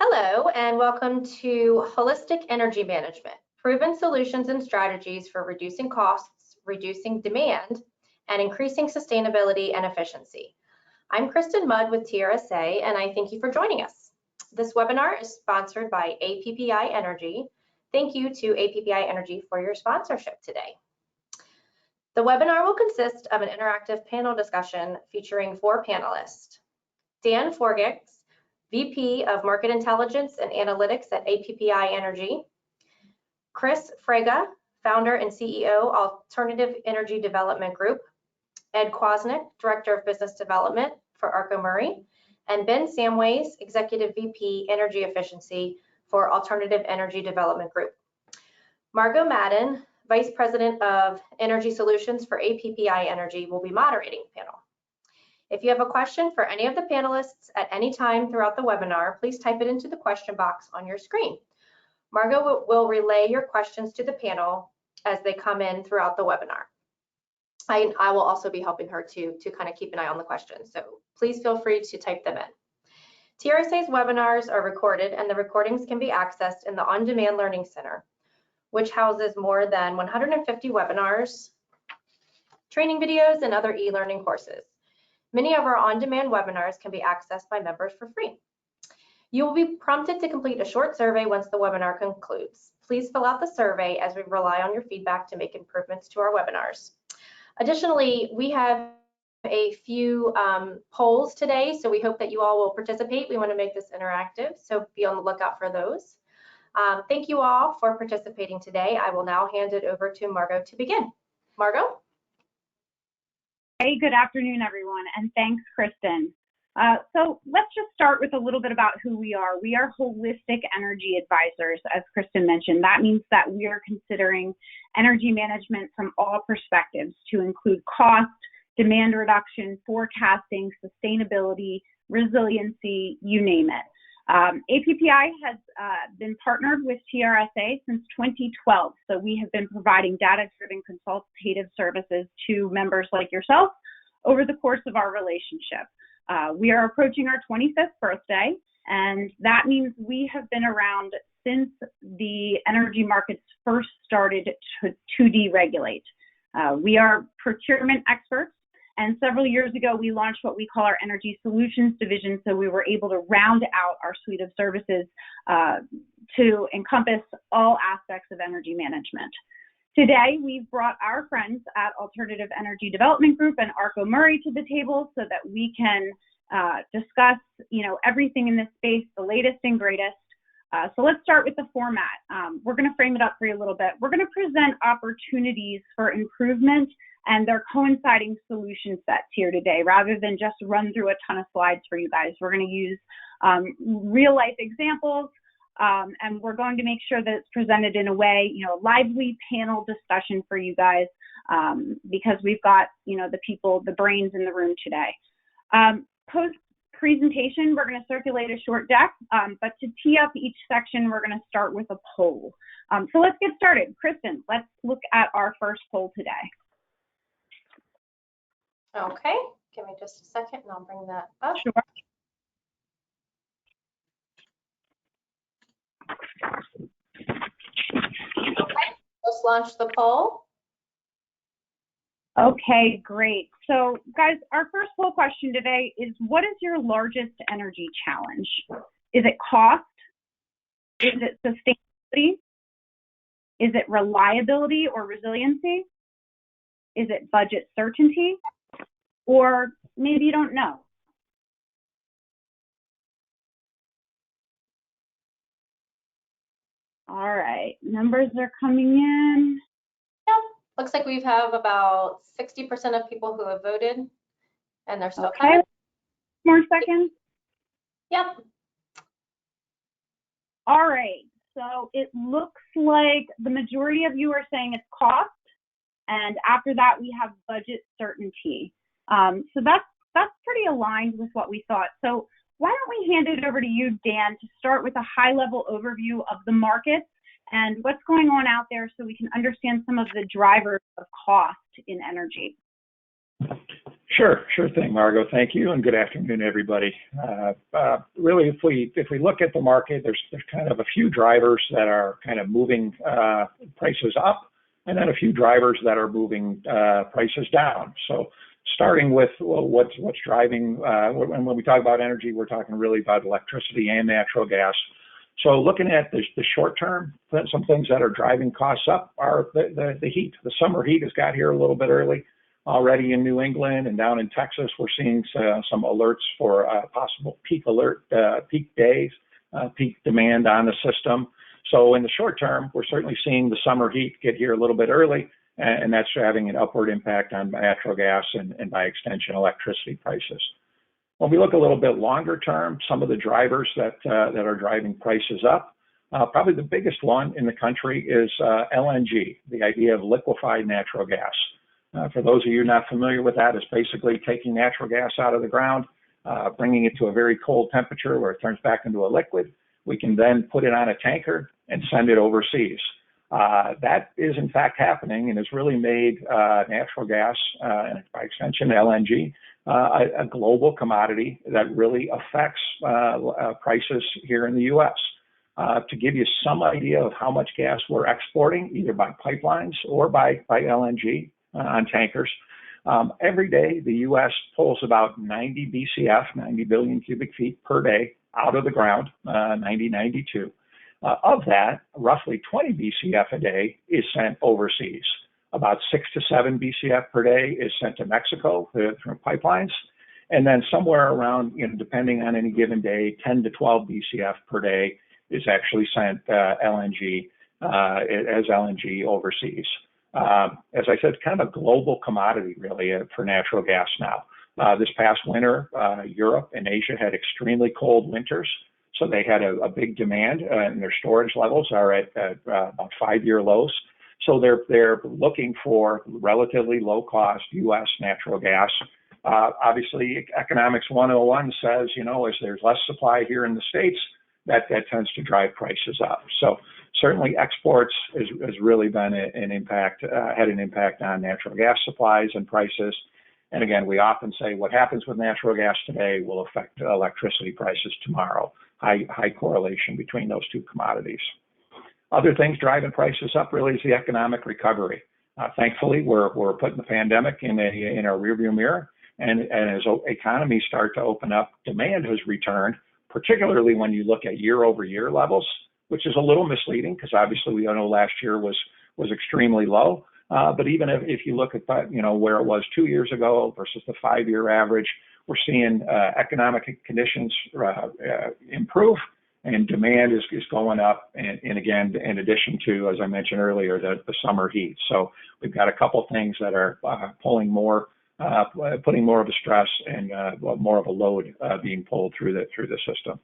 Hello, and welcome to Holistic Energy Management, proven solutions and strategies for reducing costs, reducing demand, and increasing sustainability and efficiency. I'm Kristen Mudd with TRSA, and I thank you for joining us. This webinar is sponsored by APPI Energy. Thank you to APPI Energy for your sponsorship today. The webinar will consist of an interactive panel discussion featuring 4 panelists. Dan Forgix, VP of Market Intelligence and Analytics at APPI Energy. Chris Frega, Founder and CEO, Alternative Energy Development Group. Ed Kwasnick, Director of Business Development for Arco Murray. And Ben Samways, Executive VP, Energy Efficiency for Alternative Energy Development Group. Margot Madden, Vice President of Energy Solutions for APPI Energy, will be moderating the panel. If you have a question for any of the panelists at any time throughout the webinar, please type it into the question box on your screen. Margot will relay your questions to the panel as they come in throughout the webinar. I will also be helping her to kind of keep an eye on the questions, so please feel free to type them in. TRSA's webinars are recorded, and the recordings can be accessed in the On Demand Learning Center, which houses more than 150 webinars, training videos, and other e-learning courses. Many of our on-demand webinars can be accessed by members for free. You will be prompted to complete a short survey once the webinar concludes. Please fill out the survey as we rely on your feedback to make improvements to our webinars. Additionally, we have a few polls today, so we hope that you all will participate. We want to make this interactive, so be on the lookout for those. Thank you all for participating today. I will now hand it over to Margot to begin. Margot? Hey, good afternoon, everyone, and thanks, Kristen. So let's just start with a little bit about who we are. We are holistic energy advisors, as Kristen mentioned. That means that we are considering energy management from all perspectives to include cost, demand reduction, forecasting, sustainability, resiliency, you name it. APPI has been partnered with TRSA since 2012, so we have been providing data-driven consultative services to members like yourself over the course of our relationship. We are approaching our 25th birthday, and that means we have been around since the energy markets first started to deregulate. We are procurement experts. And several years ago, we launched what we call our Energy Solutions Division, so we were able to round out our suite of services to encompass all aspects of energy management. Today, we've brought our friends at Alternative Energy Development Group and Arco Murray to the table so that we can discuss, everything in this space, the latest and greatest. So let's start with the format. We're going to frame it up for you a little bit. We're going to present opportunities for improvement and their coinciding solution sets here today, rather than just run through a ton of slides for you guys. We're going to use real life examples, and we're going to make sure that it's presented in a way, lively panel discussion for you guys, because we've got, the brains in the room today. Post presentation, we're going to circulate a short deck, but to tee up each section, we're going to start with a poll. So let's get started. Kristen, let's look at our first poll today. Okay, give me just a second and I'll bring that up. Sure. Okay, let's launch the poll. Okay, great. So guys, our first poll question today is, what is your largest energy challenge? Is it cost? Is it sustainability? Is it reliability or resiliency? Is it budget certainty? Or maybe you don't know. All right, numbers are coming in. Yep, looks like we have about 60% of people who have voted, and they're still coming. More seconds. Yep. All right, so it looks like the majority of you are saying it's cost, and after that we have budget certainty. So that's pretty aligned with what we thought. So why don't we hand it over to you, Dan, to start with a high-level overview of the markets and what's going on out there so we can understand some of the drivers of cost in energy. Sure thing, Margot. Thank you, and good afternoon, everybody. Really, if we look at the market, there's kind of a few drivers that are kind of moving prices up, and then a few drivers that are moving prices down. So, starting with what's driving, and when we talk about energy, we're talking really about electricity and natural gas. So, looking at the short term, some things that are driving costs up are the heat. The summer heat has got here a little bit early. Already in New England and down in Texas, we're seeing some alerts for possible peak days, peak demand on the system. So in the short term, we're certainly seeing the summer heat get here a little bit early, and that's having an upward impact on natural gas and by extension, electricity prices. When we look a little bit longer term, some of the drivers that are driving prices up, probably the biggest one in the country is LNG, the idea of liquefied natural gas. For those of you not familiar with that, it's basically taking natural gas out of the ground, bringing it to a very cold temperature where it turns back into a liquid. We can then put it on a tanker and send it overseas. That is in fact happening and has really made natural gas, and by extension LNG, a global commodity that really affects prices here in the U.S. To give you some idea of how much gas we're exporting, either by pipelines or by LNG, on tankers. Every day, the U.S. pulls about 90 BCF, 90 billion cubic feet per day out of the ground, 92. Of that, roughly 20 BCF a day is sent overseas. About 6 to 7 BCF per day is sent to Mexico through pipelines. And then somewhere around, depending on any given day, 10 to 12 BCF per day is actually sent LNG as LNG overseas. As I said, kind of a global commodity really for natural gas now. This past winter, Europe and Asia had extremely cold winters, so they had a big demand, and their storage levels are at about 5-year lows. So they're looking for relatively low cost U.S. natural gas. Obviously, Economics 101 says, as there's less supply here in the States, that tends to drive prices up. So certainly exports has really been an impact, had an impact on natural gas supplies and prices. And again, we often say what happens with natural gas today will affect electricity prices tomorrow. High correlation between those two commodities. Other things driving prices up really is the economic recovery. Thankfully, we're putting the pandemic in our rearview mirror, and as economies start to open up, demand has returned, particularly when you look at year-over-year levels, which is a little misleading because obviously we all know last year was extremely low. But even if you look at where it was 2 years ago versus the 5-year average, we're seeing economic conditions improve, and demand is going up. And again, in addition to, as I mentioned earlier, the summer heat. So we've got a couple things that are putting more of a stress and more of a load being pulled through the system.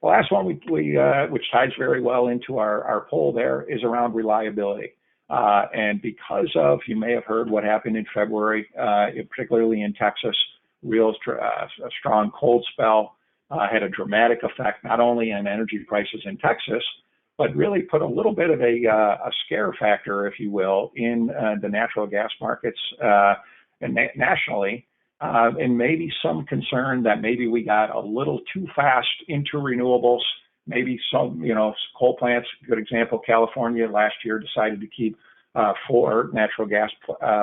The last one which ties very well into our poll there is around reliability. And because of, you may have heard what happened in February, particularly in Texas, a strong cold spell had a dramatic effect not only on energy prices in Texas, but really put a little bit of a scare factor, if you will, in the natural gas markets and nationally, and maybe some concern that maybe we got a little too fast into renewables. Maybe some, coal plants, good example, California last year decided to keep 4 natural gas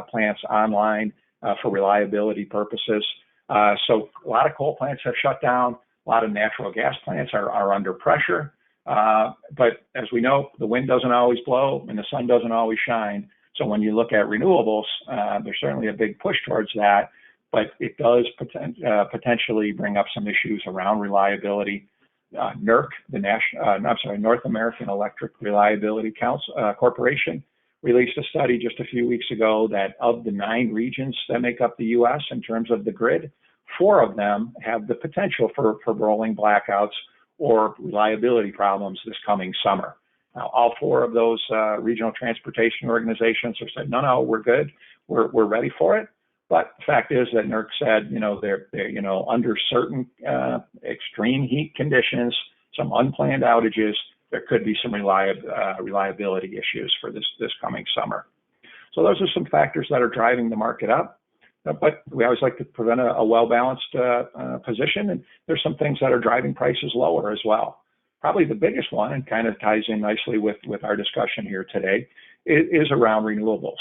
plants online for reliability purposes. So a lot of coal plants have shut down. A lot of natural gas plants are under pressure. But as we know, the wind doesn't always blow and the sun doesn't always shine. So when you look at renewables, there's certainly a big push towards that, but it does potentially bring up some issues around reliability. NERC, North American Electric Reliability Corporation, released a study just a few weeks ago that of the 9 regions that make up the U.S. in terms of the grid, 4 of them have the potential for rolling blackouts or reliability problems this coming summer. Now, all 4 of those regional transportation organizations have said, no, we're good, we're ready for it. But the fact is that NERC said, they're under certain extreme heat conditions, some unplanned outages, there could be some reliability issues for this coming summer. So those are some factors that are driving the market up. but we always like to prevent a well-balanced position, and there's some things that are driving prices lower as well. Probably the biggest one, and kind of ties in nicely with our discussion here today, is around renewables.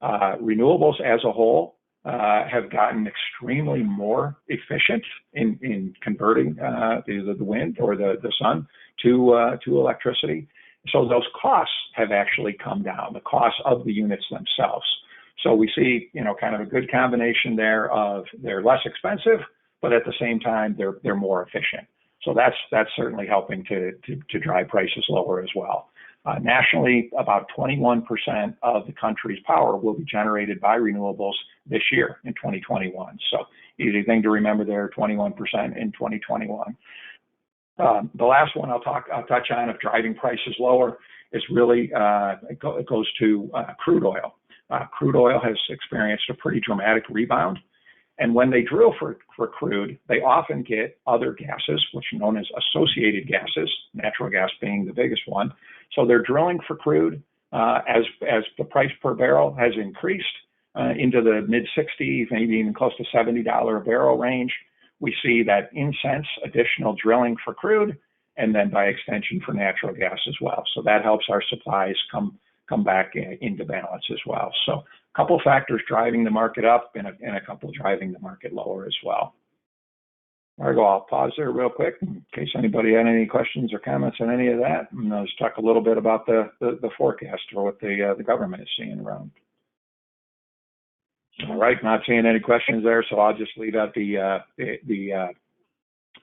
Renewables as a whole have gotten extremely more efficient in converting either the wind or the sun to electricity. So those costs have actually come down, the costs of the units themselves. So we see, kind of a good combination there of they're less expensive, but at the same time they're more efficient. So that's certainly helping to drive prices lower as well. Nationally, about 21% of the country's power will be generated by renewables this year in 2021. So easy thing to remember there, 21% in 2021. The last one I'll touch on of driving prices lower is really it goes to crude oil. Crude oil has experienced a pretty dramatic rebound. And when they drill for crude, they often get other gases, which are known as associated gases, natural gas being the biggest one. So they're drilling for crude as the price per barrel has increased into the mid 60s, maybe even close to $70 a barrel range. We see that incense additional drilling for crude, and then by extension for natural gas as well. So that helps our supplies come back into balance as well. So a couple of factors driving the market up and a couple driving the market lower as well. Margo, I'll pause there real quick in case anybody had any questions or comments on any of that. And I'll just talk a little bit about the forecast or what the government is seeing around. All right, not seeing any questions there, so I'll just leave out the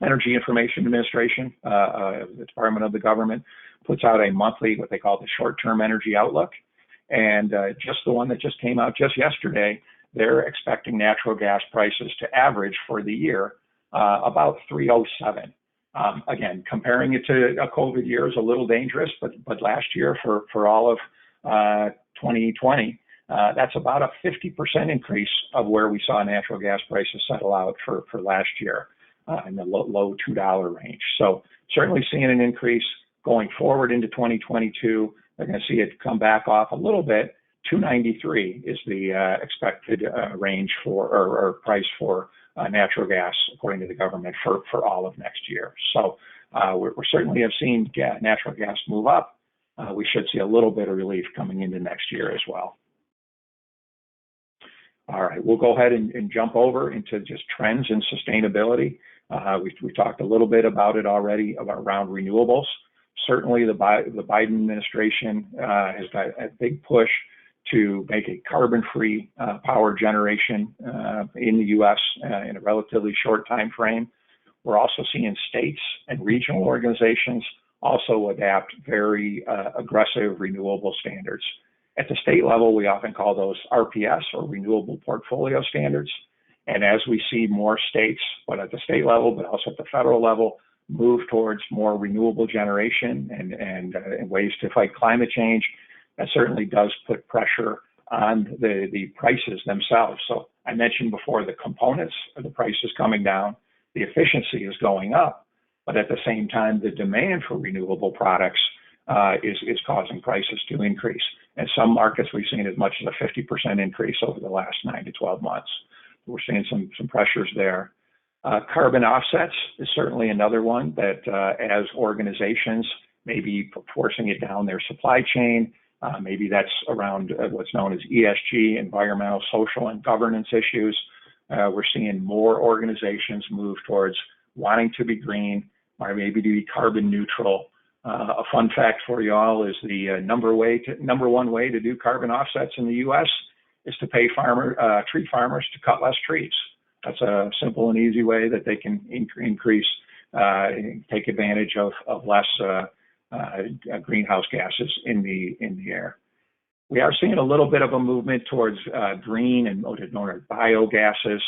Energy Information Administration, the Department of the Government, puts out a monthly, what they call the short-term energy outlook. And just the one that just came out just yesterday, they're expecting natural gas prices to average for the year about 307. Again, comparing it to a COVID year is a little dangerous, but last year for all of 2020, that's about a 50% increase of where we saw natural gas prices settle out for last year in the low $2 range. So certainly seeing an increase going forward into 2022. They're going to see it come back off a little bit. 293 is the expected range or price for natural gas, according to the government, for all of next year. So we certainly have seen natural gas move up. We should see a little bit of relief coming into next year as well. All right, we'll go ahead and jump over into just trends in sustainability. We talked a little bit about it already around renewables. Certainly the Biden administration has got a big push to make a carbon-free power generation in the U.S. In a relatively short time frame. We're also seeing states and regional organizations also adapt very aggressive renewable standards. At the state level, we often call those RPS, or Renewable Portfolio Standards. And as we see more states, but at the state level, but also at the federal level, move towards more renewable generation and ways to fight climate change, that certainly does put pressure on the prices themselves. So I mentioned before the components of the prices coming down, the efficiency is going up, but at the same time, the demand for renewable products is causing prices to increase. In some markets, we've seen as much as a 50% increase over the last 9 to 12 months. We're seeing some pressures there. Carbon offsets is certainly another one that as organizations may be forcing it down their supply chain, maybe that's around what's known as ESG, environmental, social, and governance issues. We're seeing more organizations move towards wanting to be green, or maybe to be carbon neutral. A fun fact for you all is the number one way to do carbon offsets in the U.S. is to pay tree farmers to cut less trees. That's a simple and easy way that they can increase, take advantage of less greenhouse gases in the air. We are seeing a little bit of a movement towards green and what is known as biogases.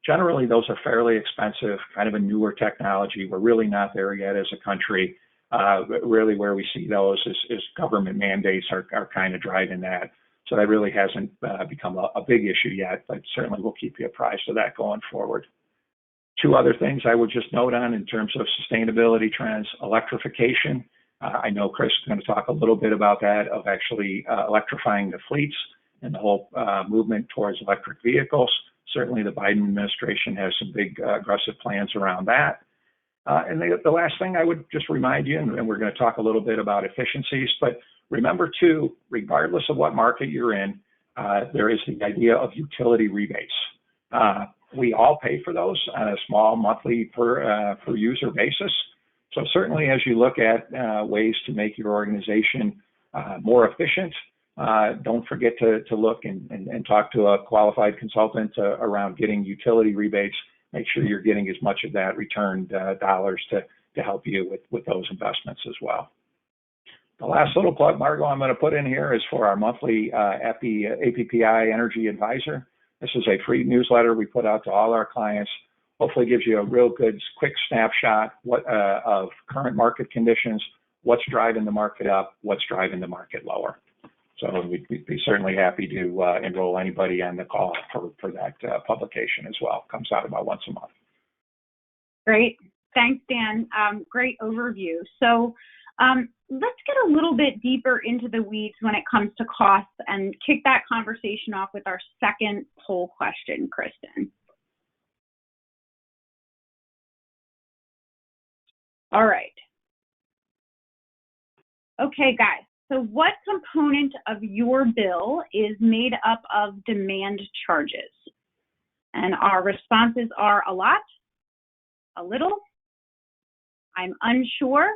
Generally, those are fairly expensive, kind of a newer technology. We're really not there yet as a country. Really where we see those is government mandates are kind of driving that. So that really hasn't become a big issue yet, but certainly we'll keep you apprised of that going forward. Two other things I would just note on in terms of sustainability trends: electrification. I know Chris is going to talk a little bit about that, of actually electrifying the fleets and the whole movement towards electric vehicles. Certainly the Biden administration has some big aggressive plans around that. And the last thing I would just remind you, and we're going to talk a little bit about efficiencies, but remember too, regardless of what market you're in, there is the idea of utility rebates. We all pay for those on a small monthly per user basis. So certainly as you look at ways to make your organization more efficient, don't forget to look and talk to a qualified consultant around getting utility rebates. Make sure you're getting as much of that returned dollars to help you with those investments as well. The last little plug, Margot, I'm going to put in here is for our monthly APPI Energy Advisor. This is a free newsletter we put out to all our clients. Hopefully gives you a real good, quick snapshot of current market conditions, what's driving the market up, what's driving the market lower. So we'd be certainly happy to enroll anybody on the call for that publication as well. Comes out about once a month. Great. Thanks, Dan. Great overview. So let's get a little bit deeper into the weeds when it comes to costs and kick that conversation off with our second poll question, Kristen. All right. Okay, guys. So what component of your bill is made up of demand charges? And our responses are a lot, a little, I'm unsure,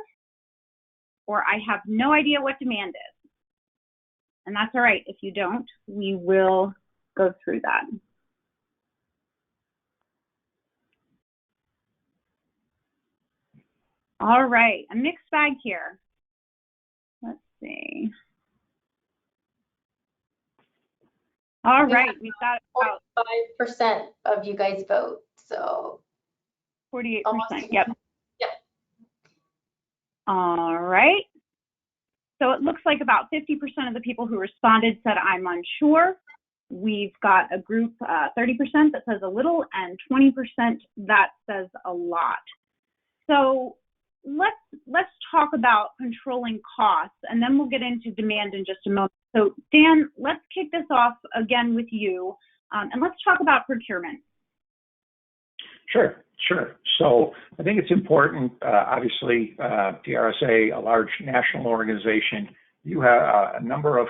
or I have no idea what demand is. And that's all right. If you don't, we will go through that. All right, a mixed bag here. Let's see. All right, we've got about 45% of you guys vote, so 48%. almost. Yep. Yep. All right. So it looks like about 50% of the people who responded said I'm unsure. We've got a group, 30% that says a little, and 20% that says a lot. So let's talk about controlling costs, and then we'll get into demand in just a moment. So Dan, let's kick this off again with you, and let's talk about procurement. Sure. So I think it's important, obviously, TRSA, a large national organization, you have a number of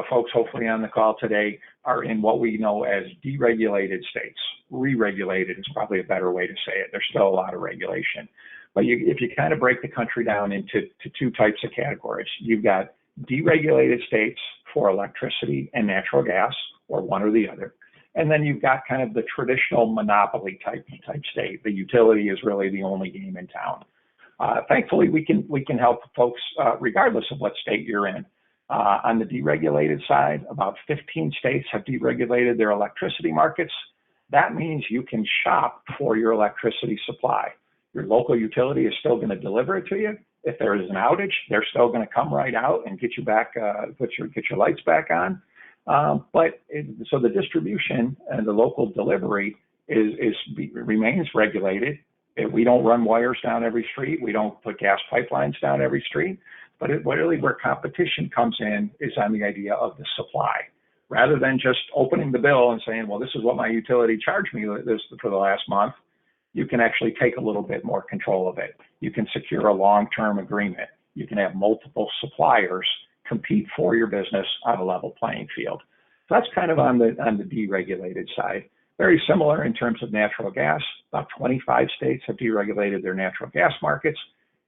folks hopefully on the call today are in what we know as deregulated states. Re-regulated is probably a better way to say it. There's still a lot of regulation. But if you kind of break the country down into two types of categories, you've got deregulated states for electricity and natural gas, or one or the other. And then you've got kind of the traditional monopoly type state. The utility is really the only game in town. Thankfully, we can help folks regardless of what state you're in. On the deregulated side, about 15 states have deregulated their electricity markets. That means you can shop for your electricity supply. Your local utility is still going to deliver it to you. If there is an outage, they're still going to come right out and get you back, get your lights back on. So the distribution and the local delivery remains regulated. We don't run wires down every street. We don't put gas pipelines down every street. But really where competition comes in is on the idea of the supply. Rather than just opening the bill and saying, well, this is what my utility charged me for the last month, you can actually take a little bit more control of it. You can secure a long-term agreement. You can have multiple suppliers compete for your business on a level playing field. So that's kind of on the deregulated side. Very similar in terms of natural gas. About 25 states have deregulated their natural gas markets.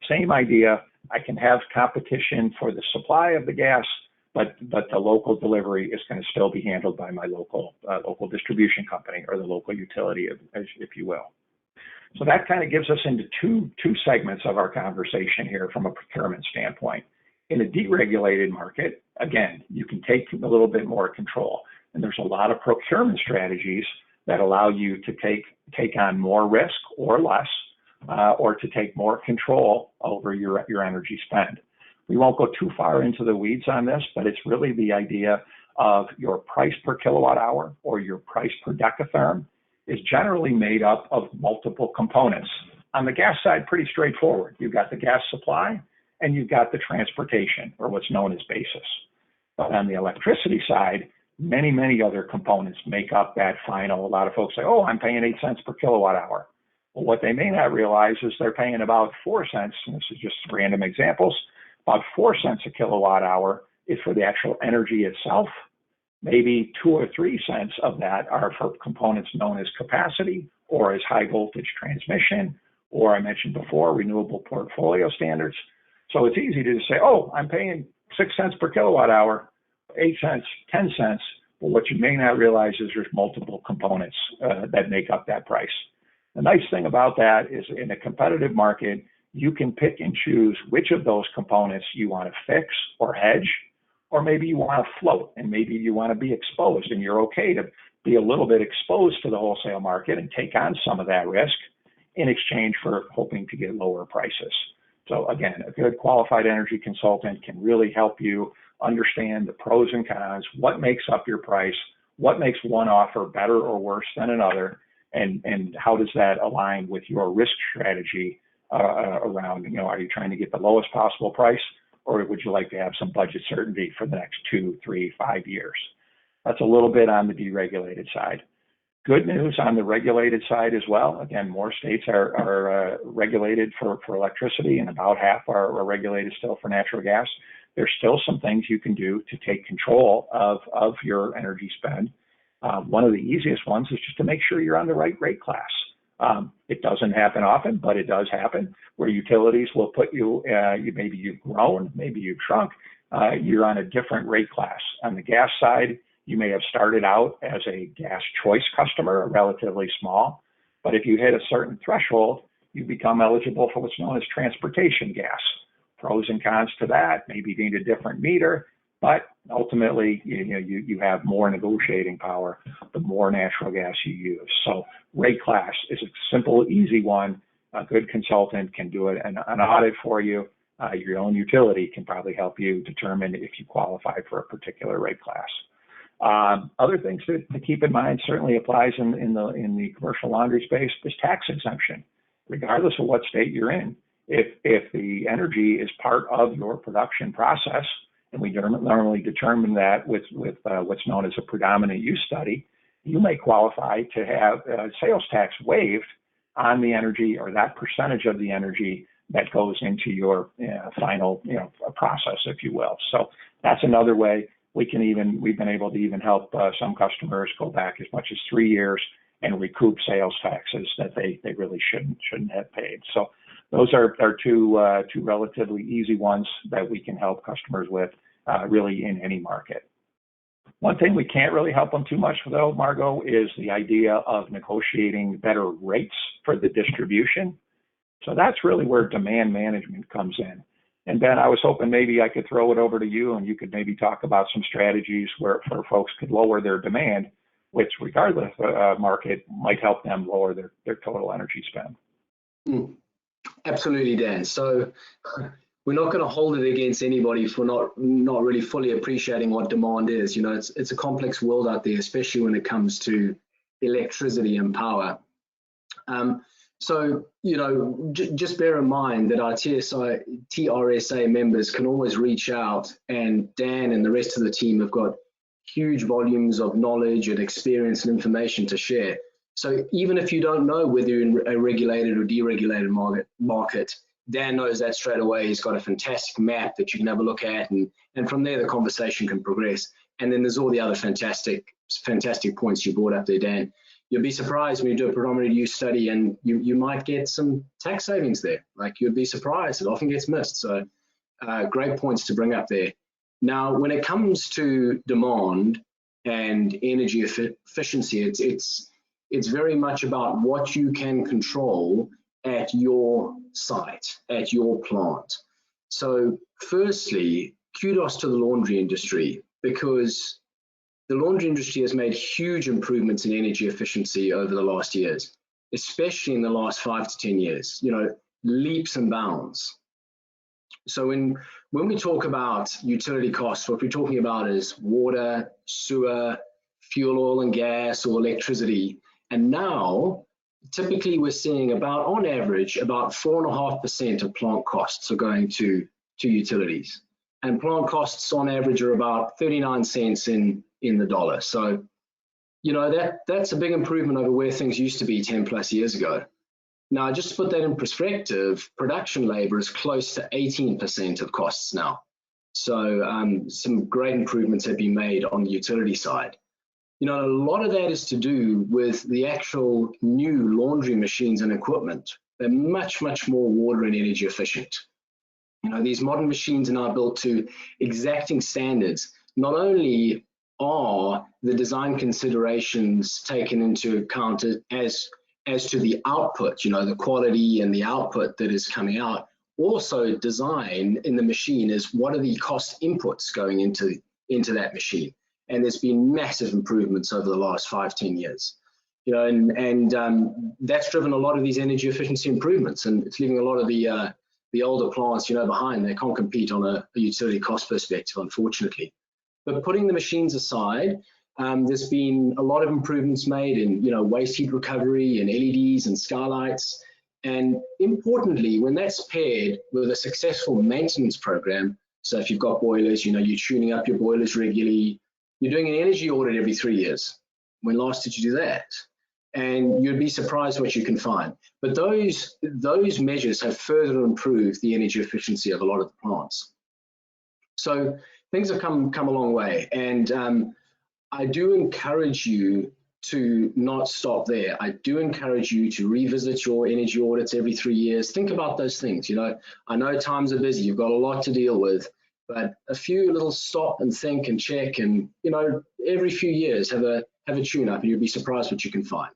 Same idea. I can have competition for the supply of the gas, but the local delivery is going to still be handled by my local distribution company, or the local utility, if you will. So that kind of gives us into two segments of our conversation here from a procurement standpoint. In a deregulated market, again, you can take a little bit more control. And there's a lot of procurement strategies that allow you to take on more risk or less, or to take more control over your energy spend. We won't go too far into the weeds on this, but it's really the idea of your price per kilowatt hour or your price per decatherm is generally made up of multiple components. On the gas side, pretty straightforward. You've got the gas supply and you've got the transportation, or what's known as basis. But on the electricity side, many other components make up that final. A lot of folks say, oh, I'm paying 8 cents per kilowatt hour. Well, what they may not realize is they're paying about 4 cents, and this is just random examples, about 4 cents a kilowatt hour is for the actual energy itself. Maybe 2 or 3 cents of that are for components known as capacity or as high voltage transmission, or I mentioned before, renewable portfolio standards. So it's easy to just say, oh, I'm paying 6 cents per kilowatt hour, 8 cents, 10 cents. But what you may not realize is there's multiple components that make up that price. The nice thing about that is in a competitive market, you can pick and choose which of those components you want to fix or hedge, or maybe you want to float and maybe you want to be exposed, and you're okay to be a little bit exposed to the wholesale market and take on some of that risk in exchange for hoping to get lower prices. So again, a good qualified energy consultant can really help you understand the pros and cons, what makes up your price, what makes one offer better or worse than another, and how does that align with your risk strategy around, are you trying to get the lowest possible price, or would you like to have some budget certainty for the next 2, 3, 5 years? That's a little bit on the deregulated side. Good news on the regulated side as well. Again, more states are regulated for electricity, and about half are regulated still for natural gas. There's still some things you can do to take control of your energy spend. One of the easiest ones is just to make sure you're on the right rate class. It doesn't happen often, but it does happen where utilities will put you, maybe you've grown, maybe you've shrunk, you're on a different rate class. On the gas side, you may have started out as a gas choice customer, relatively small, but if you hit a certain threshold, you become eligible for what's known as transportation gas. Pros and cons to that, maybe you need a different meter, but ultimately, you have more negotiating power the more natural gas you use. So rate class is a simple, easy one. A good consultant can do it, and an audit for you. Your own utility can probably help you determine if you qualify for a particular rate class. Other things to keep in mind certainly applies in the commercial laundry space is tax exemption, regardless of what state you're in. If the energy is part of your production process, and we normally determine that with what's known as a predominant use study, you may qualify to have sales tax waived on the energy or that percentage of the energy that goes into your final process, if you will. So that's another way. We've been able to even help some customers go back as much as 3 years and recoup sales taxes that they really shouldn't have paid. So those are two relatively easy ones that we can help customers with really in any market. One thing we can't really help them too much though, Margot, is the idea of negotiating better rates for the distribution. So that's really where demand management comes in. And Ben, I was hoping maybe I could throw it over to you and you could maybe talk about some strategies where folks could lower their demand, which regardless of market might help them lower their total energy spend. Absolutely, Dan. So we're not going to hold it against anybody for not really fully appreciating what demand is. It's a complex world out there, especially when it comes to electricity and power. So, just bear in mind that our TRSA members can always reach out, and Dan and the rest of the team have got huge volumes of knowledge and experience and information to share. So even if you don't know whether you're in a regulated or deregulated market, Dan knows that straight away. He's got a fantastic map that you can have a look at, and from there the conversation can progress. And then there's all the other fantastic points you brought up there, Dan. You'll be surprised when you do a predominant use study, and you might get some tax savings there. Like, you'd be surprised. It often gets missed. So great points to bring up there. Now, when it comes to demand and energy efficiency, it's very much about what you can control at your site, at your plant. So firstly, kudos to the laundry industry, because the laundry industry has made huge improvements in energy efficiency over the last years, especially in the last 5 to 10 years, leaps and bounds. So when we talk about utility costs, what we're talking about is water, sewer, fuel, oil and gas, or electricity. And now, typically we're seeing on average, about 4.5% of plant costs are going to utilities. And plant costs on average are about 39 cents in in the dollar. So, you know, that's a big improvement over where things used to be 10 plus years ago. Now, just to put that in perspective, production labor is close to 18% of costs now. So some great improvements have been made on the utility side. You know, a lot of that is to do with the actual new laundry machines and equipment. They're much, much more water and energy efficient. You know, these modern machines are now built to exacting standards. Not only are the design considerations taken into account as to the output, you know, the quality and the output that is coming out, also design in the machine is what are the cost inputs going into that machine. And there's been massive improvements over the last 5-10 years. You know, and that's driven a lot of these energy efficiency improvements, and it's leaving a lot of the older plants, you know, behind. They can't compete on a utility cost perspective, unfortunately. But putting the machines aside, there's been a lot of improvements made in, you know, waste heat recovery and LEDs and skylights. And importantly, when that's paired with a successful maintenance program, so if you've got boilers, you know, you're tuning up your boilers regularly, you're doing an energy audit every 3 years. When last did you do that? And you'd be surprised what you can find. But those measures have further improved the energy efficiency of a lot of the plants. So things have come a long way. And I do encourage you to not stop there. I do encourage you to revisit your energy audits every 3 years. Think about those things. You know, I know times are busy, you've got a lot to deal with, but a few little stop and think and check, and, you know, every few years have a tune up, and you'll be surprised what you can find.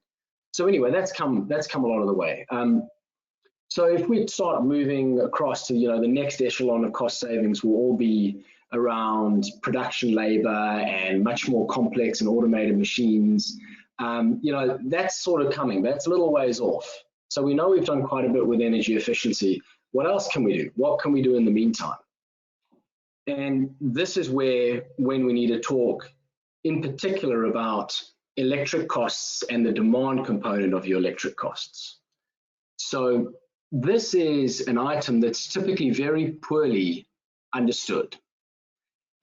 So anyway, that's come a lot of the way. So if we start moving across to, you know, the next echelon of cost savings will all be around production labor and much more complex and automated machines. You know, that's sort of coming, but it's a little ways off. So we know we've done quite a bit with energy efficiency. What else can we do? What can we do in the meantime? And this is where, when we need to talk in particular about electric costs and the demand component of your electric costs. So this is an item that's typically very poorly understood.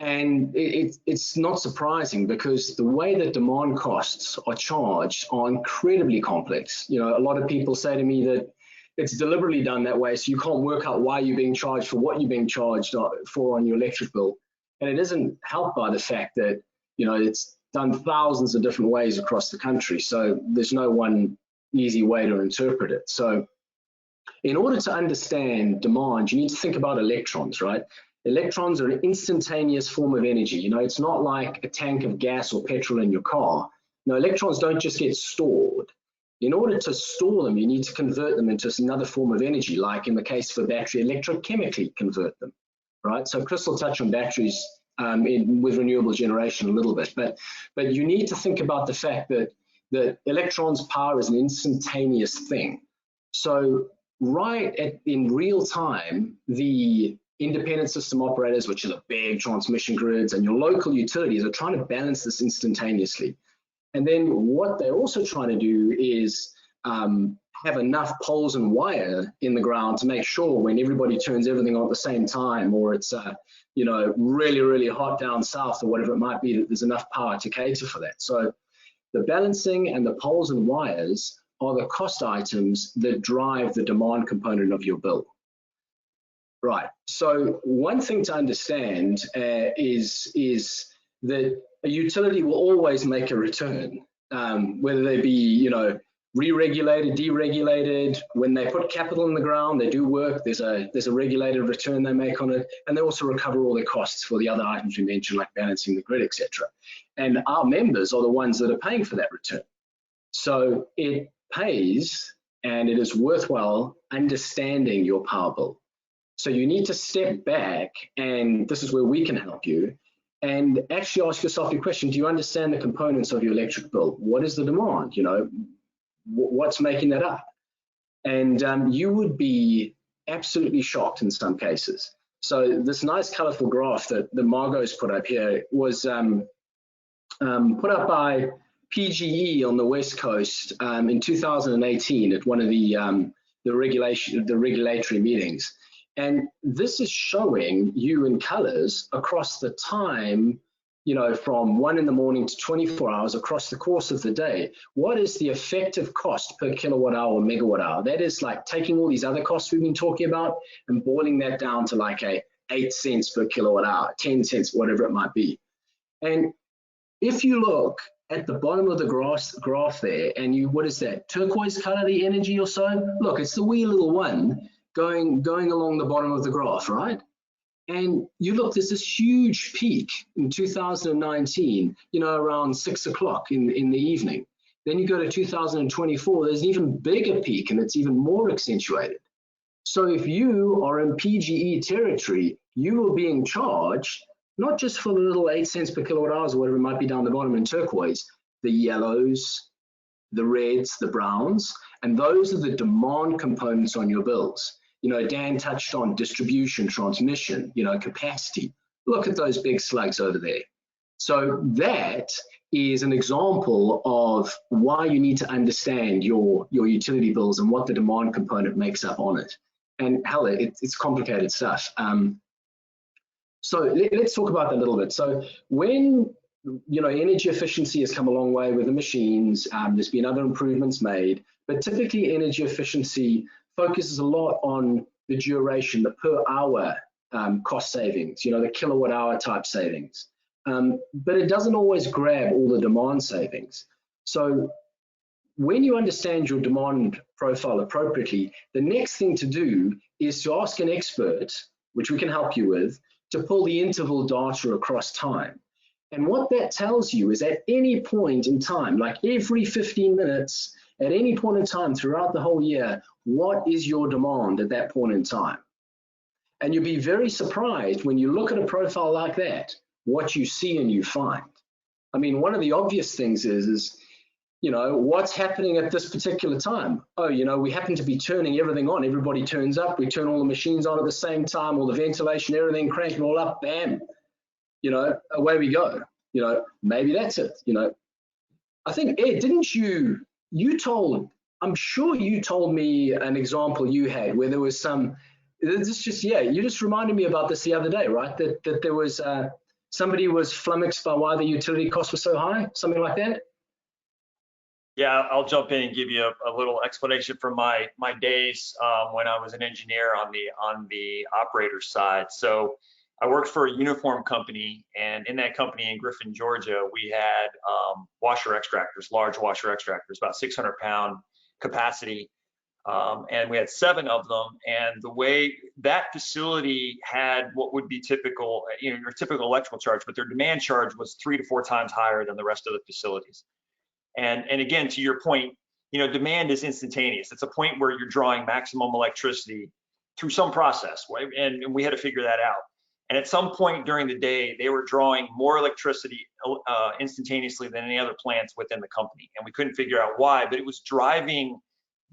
And it's not surprising, because the way that demand costs are charged are incredibly complex. You know, a lot of people say to me that it's deliberately done that way, so you can't work out why you're being charged for what you're being charged for on your electric bill. And it isn't helped by the fact that, you know, it's done thousands of different ways across the country. So there's no one easy way to interpret it. So in order to understand demand, you need to think about electrons, right? Electrons are an instantaneous form of energy. You know, it's not like a tank of gas or petrol in your car. No, electrons don't just get stored. In order to store them, you need to convert them into another form of energy, like in the case of a battery, electrochemically convert them, right? So Chris will touch on batteries with renewable generation a little bit, but you need to think about the fact that electrons' power is an instantaneous thing. So in real time, the independent system operators, which are the big transmission grids, and your local utilities are trying to balance this instantaneously. And then what they're also trying to do is have enough poles and wire in the ground to make sure when everybody turns everything on at the same time, or it's you know, really, really hot down south or whatever it might be, that there's enough power to cater for that. So the balancing and the poles and wires are the cost items that drive the demand component of your bill. Right, so one thing to understand is that a utility will always make a return, whether they be, you know, re-regulated, deregulated. When they put capital in the ground, they do work, there's a regulated return they make on it, and they also recover all their costs for the other items we mentioned, like balancing the grid, etc. And our members are the ones that are paying for that return. So it pays, and it is worthwhile understanding your power bill. So you need to step back, and this is where we can help you, and actually ask yourself your question: do you understand the components of your electric bill? What is the demand? You know, what's making that up? And you would be absolutely shocked in some cases. So this nice colorful graph that Margot's put up here was put up by PGE on the West Coast in 2018 at one of the regulatory meetings. And this is showing you in colors across the time you know, from 1 in the morning to 24 hours across the course of the day, what is the effective cost per kilowatt hour or megawatt hour? That is like taking all these other costs we've been talking about and boiling that down to like 8 cents per kilowatt hour, 10 cents, whatever it might be. And if you look at the bottom of the graph there, and you, what is that, turquoise color, the energy or so? Look, it's the wee little one going along the bottom of the graph, right? And you look, there's this huge peak in 2019, you know, around 6 o'clock in the evening. Then you go to 2024, there's an even bigger peak and it's even more accentuated. So if you are in PGE territory, you are being charged not just for the little 8 cents per kilowatt hours or whatever it might be down the bottom in turquoise, the yellows, the reds, the browns, and those are the demand components on your bills. You know, Dan touched on distribution, transmission, you know, capacity. Look at those big slugs over there. So that is an example of why you need to understand your utility bills and what the demand component makes up on it. And hell, it's complicated stuff. So let's talk about that a little bit. So when, you know, energy efficiency has come a long way with the machines, there's been other improvements made, but typically energy efficiency focuses a lot on the duration, the per hour cost savings, you know, the kilowatt hour type savings. But it doesn't always grab all the demand savings. So when you understand your demand profile appropriately, the next thing to do is to ask an expert, which we can help you with, to pull the interval data across time. And what that tells you is at any point in time, like every 15 minutes, at any point in time throughout the whole year, what is your demand at that point in time? And you'll be very surprised when you look at a profile like that, what you see and you find. I mean, one of the obvious things is, you know, what's happening at this particular time? Oh, you know, we happen to be turning everything on. Everybody turns up. We turn all the machines on at the same time, all the ventilation, everything, crank it all up, bam. You know, away we go. You know, maybe that's it. You know, I think, Ed, didn't you told, I'm sure you told me an example you had where there was some, this just, yeah, you just reminded me about this the other day, right? That there was, somebody was flummoxed by why the utility costs were so high, something like that? Yeah, I'll jump in and give you a little explanation from my days when I was an engineer on the operator side. So I worked for a uniform company, and in that company in Griffin, Georgia, we had washer extractors, large washer extractors, about 600-pound capacity, and we had 7 of them. And the way that facility had what would be typical, you know, your typical electrical charge, but their demand charge was 3 to 4 times higher than the rest of the facilities. And again, to your point, you know, demand is instantaneous. It's a point where you're drawing maximum electricity through some process, right? And we had to figure that out. And at some point during the day, they were drawing more electricity instantaneously than any other plants within the company. And we couldn't figure out why, but it was driving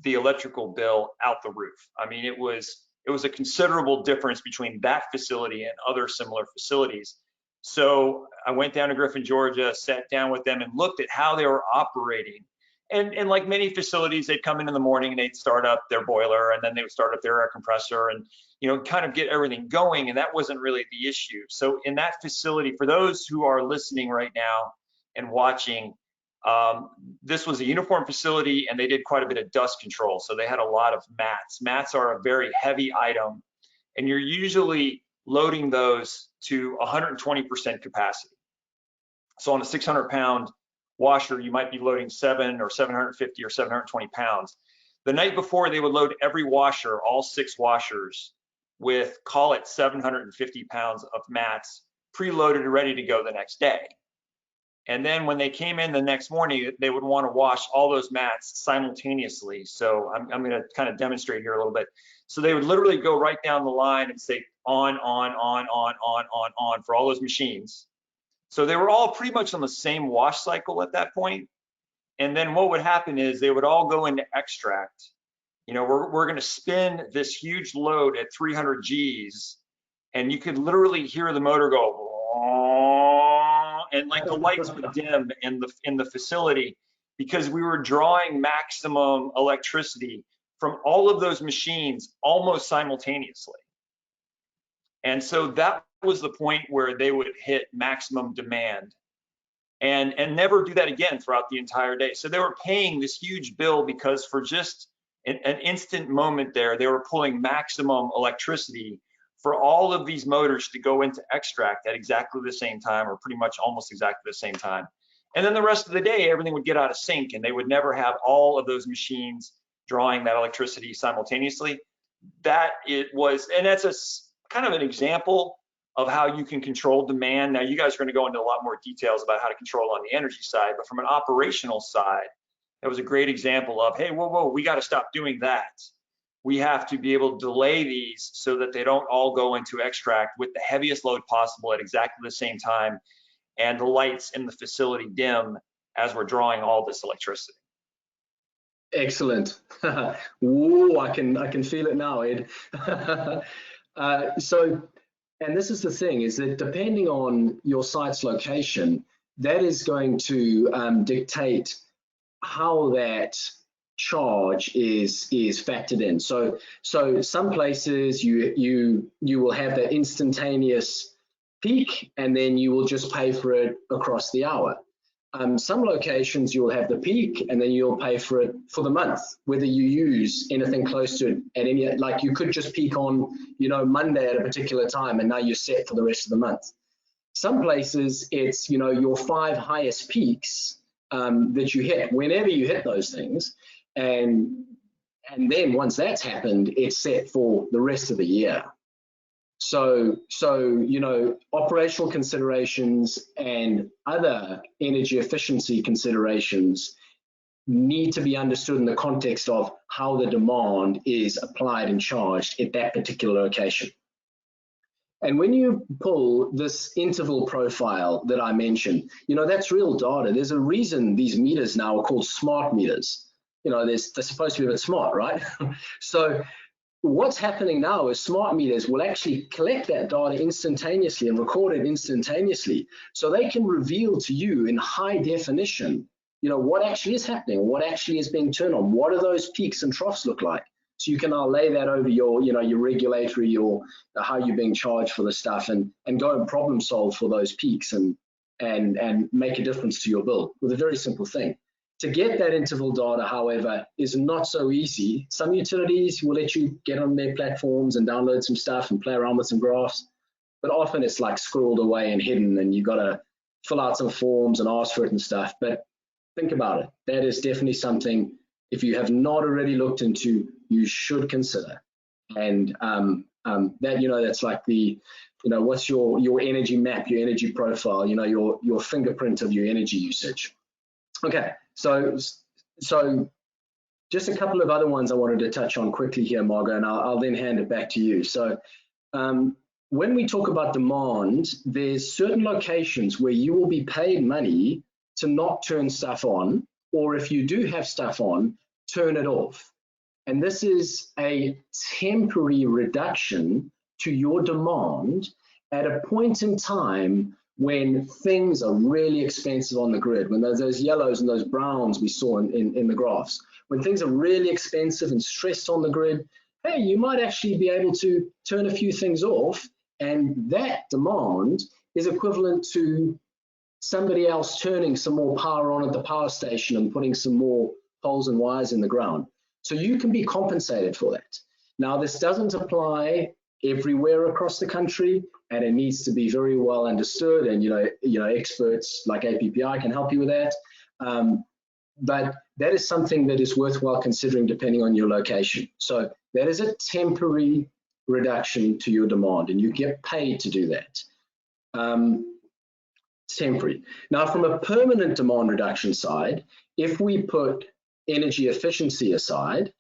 the electrical bill out the roof. I mean, it was a considerable difference between that facility and other similar facilities. So I went down to Griffin, Georgia, sat down with them and looked at how they were operating. And like many facilities, they'd come in the morning and they'd start up their boiler, and then they would start up their air compressor and, you know, kind of get everything going. And that wasn't really the issue. So in that facility, for those who are listening right now and watching, this was a uniform facility, and they did quite a bit of dust control. So they had a lot of mats. Mats are a very heavy item, and you're usually loading those to 120% capacity. So on a 600-pound washer, you might be loading 7 or 750 or 720 pounds. The night before, they would load every washer, all 6 washers, with, call it 750 pounds of mats, preloaded and ready to go the next day. And then when they came in the next morning, they would want to wash all those mats simultaneously. So I'm going to kind of demonstrate here a little bit. So they would literally go right down the line and say on for all those machines. So they were all pretty much on the same wash cycle at that point. And then what would happen is they would all go into extract. You know, we're going to spin this huge load at 300 Gs, and you could literally hear the motor go, and like the lights would dim in the facility, because we were drawing maximum electricity from all of those machines almost simultaneously. And so that was the point where they would hit maximum demand and never do that again throughout the entire day. So they were paying this huge bill because for just an instant moment there, they were pulling maximum electricity for all of these motors to go into extract at exactly the same time, or pretty much almost exactly the same time. And then the rest of the day, everything would get out of sync and they would never have all of those machines drawing that electricity simultaneously. That it was, and that's a kind of an example of how you can control demand. Now you guys are going to go into a lot more details about how to control on the energy side, but from an operational side, that was a great example of, hey, whoa, we got to stop doing that. We have to be able to delay these so that they don't all go into extract with the heaviest load possible at exactly the same time, and the lights in the facility dim as we're drawing all this electricity. Excellent. Whoa, I can feel it now, Ed. And this is the thing, is that depending on your site's location, that is going to dictate how that charge is factored in. So some places you will have that instantaneous peak, and then you will just pay for it across the hour. Some locations you'll have the peak, and then you'll pay for it for the month, whether you use anything close to it at any, like you could just peak on, Monday at a particular time, and now you're set for the rest of the month. Some places it's, your 5 highest peaks that you hit whenever you hit those things, and then once that's happened, it's set for the rest of the year. So operational considerations and other energy efficiency considerations need to be understood in the context of how the demand is applied and charged at that particular location. And when you pull this interval profile that I mentioned, that's real data. There's a reason these meters now are called smart meters. They're supposed to be a bit smart, right? So what's happening now is smart meters will actually collect that data instantaneously and record it instantaneously, so they can reveal to you in high definition, what actually is happening, what actually is being turned on, what do those peaks and troughs look like. So you can now lay that over your, your regulatory, or how you're being charged for the stuff, and go and problem solve for those peaks and make a difference to your bill with a very simple thing. To get that interval data, however, is not so easy. Some utilities will let you get on their platforms and download some stuff and play around with some graphs, but often it's like squirreled away and hidden, and you've got to fill out some forms and ask for it and stuff. But think about it. That is definitely something, if you have not already looked into, you should consider. And that, that's like the, what's your energy map, your energy profile, your fingerprint of your energy usage. Okay, so just a couple of other ones I wanted to touch on quickly here, Margot, and I'll then hand it back to you. So when we talk about demand, there's certain locations where you will be paid money to not turn stuff on, or if you do have stuff on, turn it off. And this is a temporary reduction to your demand at a point in time when things are really expensive on the grid, when those yellows and those browns we saw in the graphs, when things are really expensive and stressed on the grid, hey, you might actually be able to turn a few things off, and that demand is equivalent to somebody else turning some more power on at the power station and putting some more poles and wires in the ground. So you can be compensated for that. Now, this doesn't apply everywhere across the country, and it needs to be very well understood, and experts like APPI can help you with that. But that is something that is worthwhile considering depending on your location. So that is a temporary reduction to your demand, and you get paid to do that. Temporary. Now, from a permanent demand reduction side, if we put energy efficiency aside,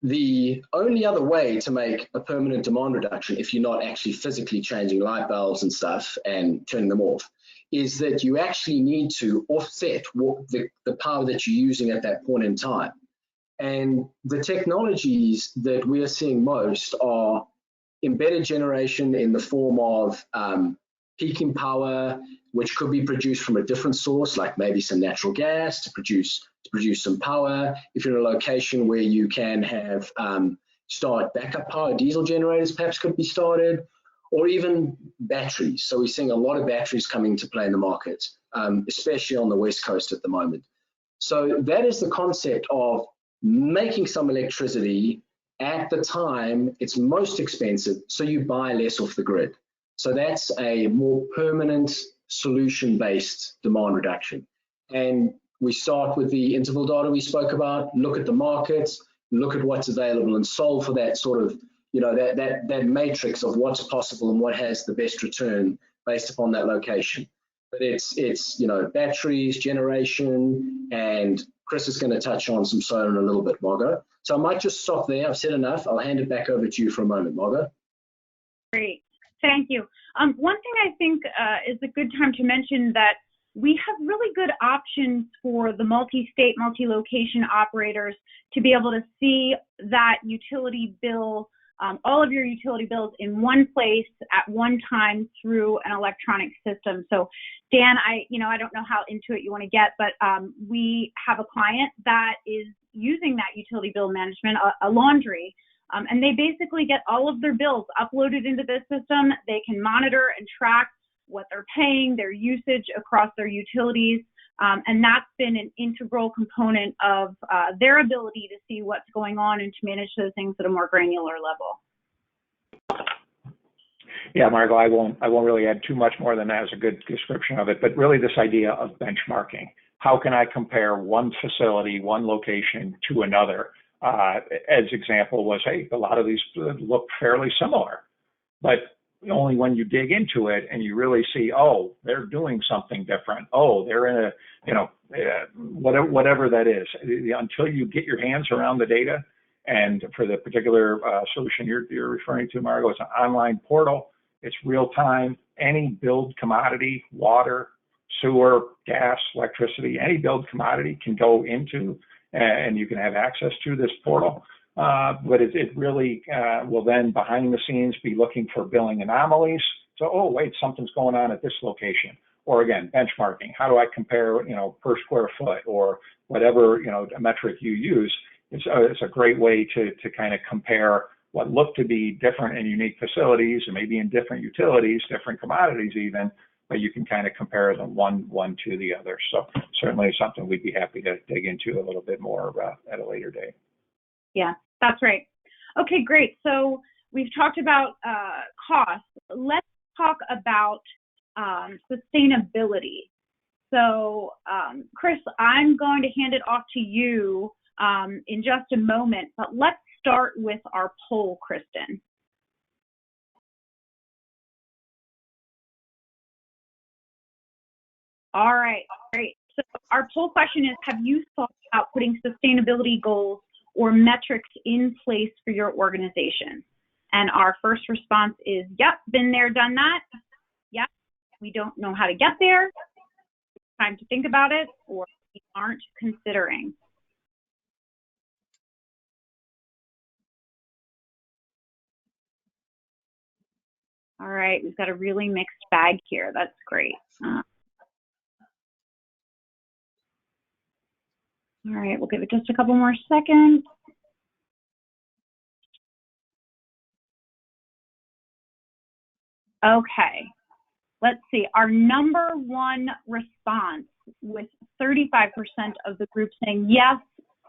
the only other way to make a permanent demand reduction, if you're not actually physically changing light bulbs and stuff and turning them off, is that you actually need to offset the power that you're using at that point in time. And the technologies that we are seeing most are embedded generation in the form of peaking power, which could be produced from a different source, like maybe some natural gas to produce some power. If you're in a location where you can have start backup power, diesel generators perhaps could be started, or even batteries. So we're seeing a lot of batteries coming to play in the market, especially on the West Coast at the moment. So that is the concept of making some electricity at the time it's most expensive, so you buy less off the grid. So that's a more permanent solution-based demand reduction. And we start with the interval data we spoke about, look at the markets, look at what's available and solve for that sort of, that matrix of what's possible and what has the best return based upon that location. But it's batteries, generation, and Chris is going to touch on some solar in a little bit, Margot. So I might just stop there. I've said enough. I'll hand it back over to you for a moment, Margot. Great. Thank you. One thing I think is a good time to mention that we have really good options for the multi-state, multi-location operators to be able to see that utility bill, all of your utility bills in one place at one time through an electronic system. So Dan, I don't know how into it you want to get, but we have a client that is using that utility bill management, a laundry, and they basically get all of their bills uploaded into this system. They can monitor and track what they're paying, their usage across their utilities, and that's been an integral component of their ability to see what's going on and to manage those things at a more granular level. Yeah, Margot, I won't really add too much more than that as a good description of it, but really this idea of benchmarking. How can I compare one facility, one location to another? As example was, hey, a lot of these look fairly similar, but only when you dig into it and you really see, oh, they're doing something different. Oh, they're in a, whatever that is. Until you get your hands around the data, and for the particular solution you're referring to, Margot, it's an online portal. It's real time. Any billed commodity, water, sewer, gas, electricity, any billed commodity can go into, and you can have access to this portal. But it really will then behind the scenes be looking for billing anomalies. So, oh, wait, something's going on at this location. Or again, benchmarking. How do I compare, per square foot or whatever, a metric you use? It's a great way to kind of compare what look to be different and unique facilities, and maybe in different utilities, different commodities even, but you can kind of compare them one to the other. So certainly something we'd be happy to dig into a little bit more at a later date. Yeah, that's right. Okay, great. So we've talked about cost. Let's talk about sustainability. So Chris, I'm going to hand it off to you in just a moment, but let's start with our poll, Kristen. All right, great. So our poll question is, have you thought about putting sustainability goals or metrics in place for your organization? And our first response is, yep, been there, done that. Yep, we don't know how to get there. Time to think about it, or we aren't considering. All right, we've got a really mixed bag here. That's great. All right, we'll give it just a couple more seconds. Okay, let's see. Our number one response, with 35% of the group saying, yes,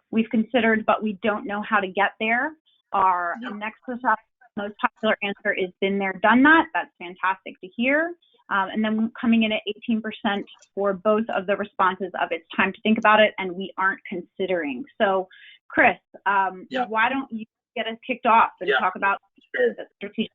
we've considered, but we don't know how to get there. Our next most popular answer is been there, done that. That's fantastic to hear. And then coming in at 18% for both of the responses of it's time to think about it and we aren't considering. So Chris, why don't you get us kicked off and talk about the strategic?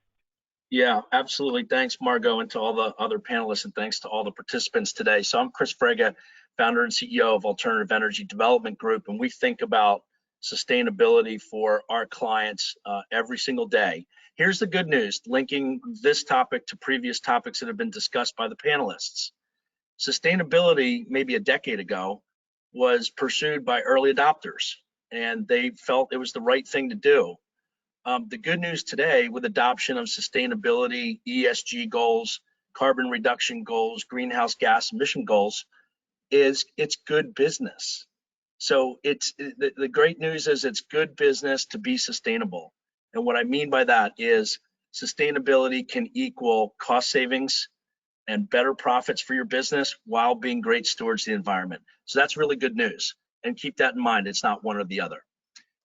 Yeah, absolutely. Thanks, Margot, and to all the other panelists, and thanks to all the participants today. So I'm Chris Frege, founder and CEO of Alternative Energy Development Group, and we think about sustainability for our clients every single day. Here's the good news, linking this topic to previous topics that have been discussed by the panelists. Sustainability, maybe a decade ago, was pursued by early adopters, and they felt it was the right thing to do. The good news today, with adoption of sustainability, ESG goals, carbon reduction goals, greenhouse gas emission goals, is it's good business. So it's the great news is it's good business to be sustainable. And what I mean by that is sustainability can equal cost savings and better profits for your business while being great stewards of the environment. So that's really good news. And keep that in mind, it's not one or the other.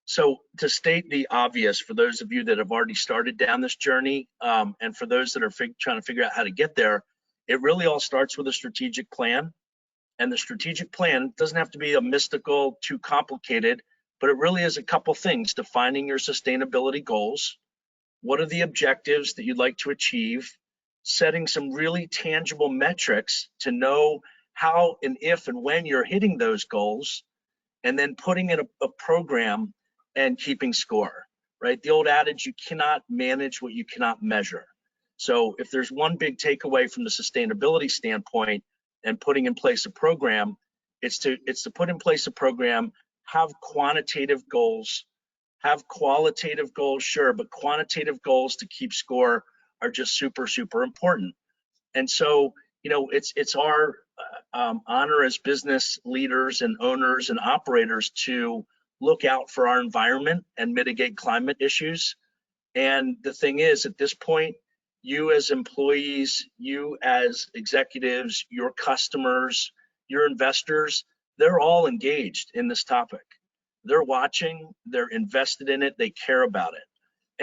So to state the obvious, for those of you that have already started down this journey, and for those that are trying to figure out how to get there, it really all starts with a strategic plan. And the strategic plan doesn't have to be a mystical, too complicated, but it really is a couple things: defining your sustainability goals. What are the objectives that you'd like to achieve? Setting some really tangible metrics to know how and if and when you're hitting those goals, and then putting in a program and keeping score, right? The old adage, you cannot manage what you cannot measure. So if there's one big takeaway from the sustainability standpoint and putting in place a program, it's to put in place a program, have quantitative goals, have qualitative goals, sure, but quantitative goals to keep score are just super, super important. And so, you know, it's our honor as business leaders and owners and operators to look out for our environment and mitigate climate issues. And the thing is, at this point, you as employees, you as executives, your customers, your investors, they're all engaged in this topic. They're watching, they're invested in it, they care about it.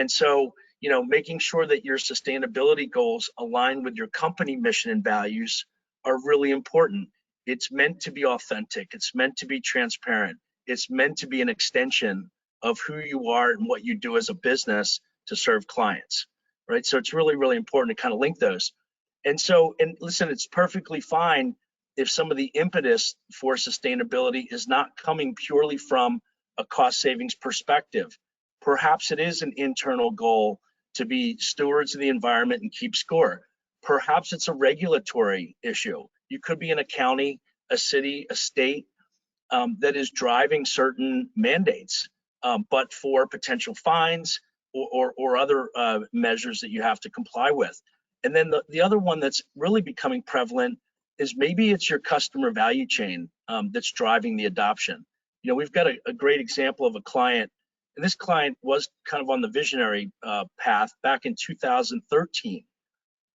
And so, you know, making sure that your sustainability goals align with your company mission and values are really important. It's meant to be authentic. It's meant to be transparent. It's meant to be an extension of who you are and what you do as a business to serve clients, right? So it's really, really important to kind of link those. And so, and listen, it's perfectly fine if some of the impetus for sustainability is not coming purely from a cost savings perspective. Perhaps it is an internal goal to be stewards of the environment and keep score. Perhaps it's a regulatory issue. You could be in a county, a city, a state that is driving certain mandates, but for potential fines or other measures that you have to comply with. And then the other one that's really becoming prevalent is maybe it's your customer value chain that's driving the adoption. You know, we've got a great example of a client, and this client was kind of on the visionary path back in 2013,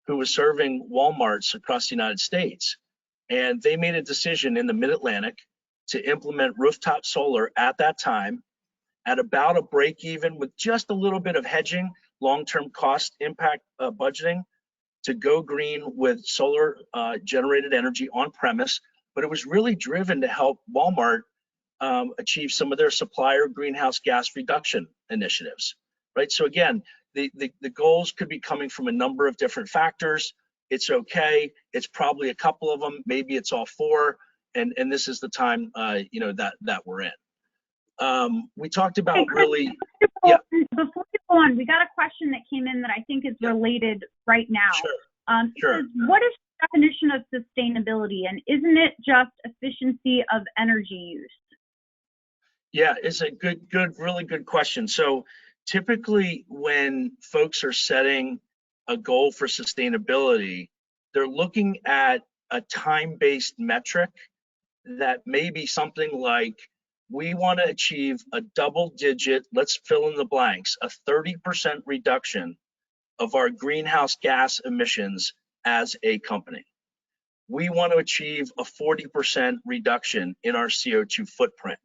who was serving Walmarts across the United States. And they made a decision in the Mid-Atlantic to implement rooftop solar at that time at about a break even with just a little bit of hedging, long-term cost impact budgeting, to go green with solar generated energy on premise. But it was really driven to help Walmart achieve some of their supplier greenhouse gas reduction initiatives, right? So again, the goals could be coming from a number of different factors. It's okay. It's probably a couple of them. Maybe it's all four. And this is the time, you know, that we're in. We talked about really. Yeah. Before we go on, we got a question that came in that I think is related right now. Sure. Sure. Says, what is the definition of sustainability, and isn't it just efficiency of energy use? Yeah, it's a really good question. So typically when folks are setting a goal for sustainability, they're looking at a time-based metric that may be something like, we want to achieve a double-digit, let's fill in the blanks, a 30% reduction of our greenhouse gas emissions as a company. We want to achieve a 40% reduction in our CO2 footprint.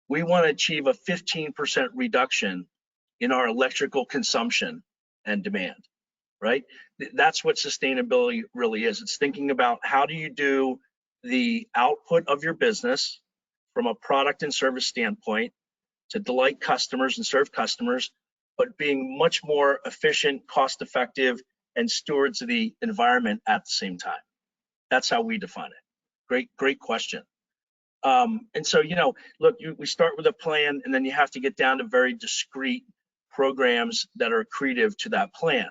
We want to achieve a 15% reduction in our electrical consumption and demand, right? That's what sustainability really is. It's thinking about how do you do the output of your business from a product and service standpoint to delight customers and serve customers, but being much more efficient, cost effective, and stewards of the environment at the same time. That's how we define it. Great question. And so, you know, look, we start with a plan, and then you have to get down to very discrete programs that are accretive to that plan.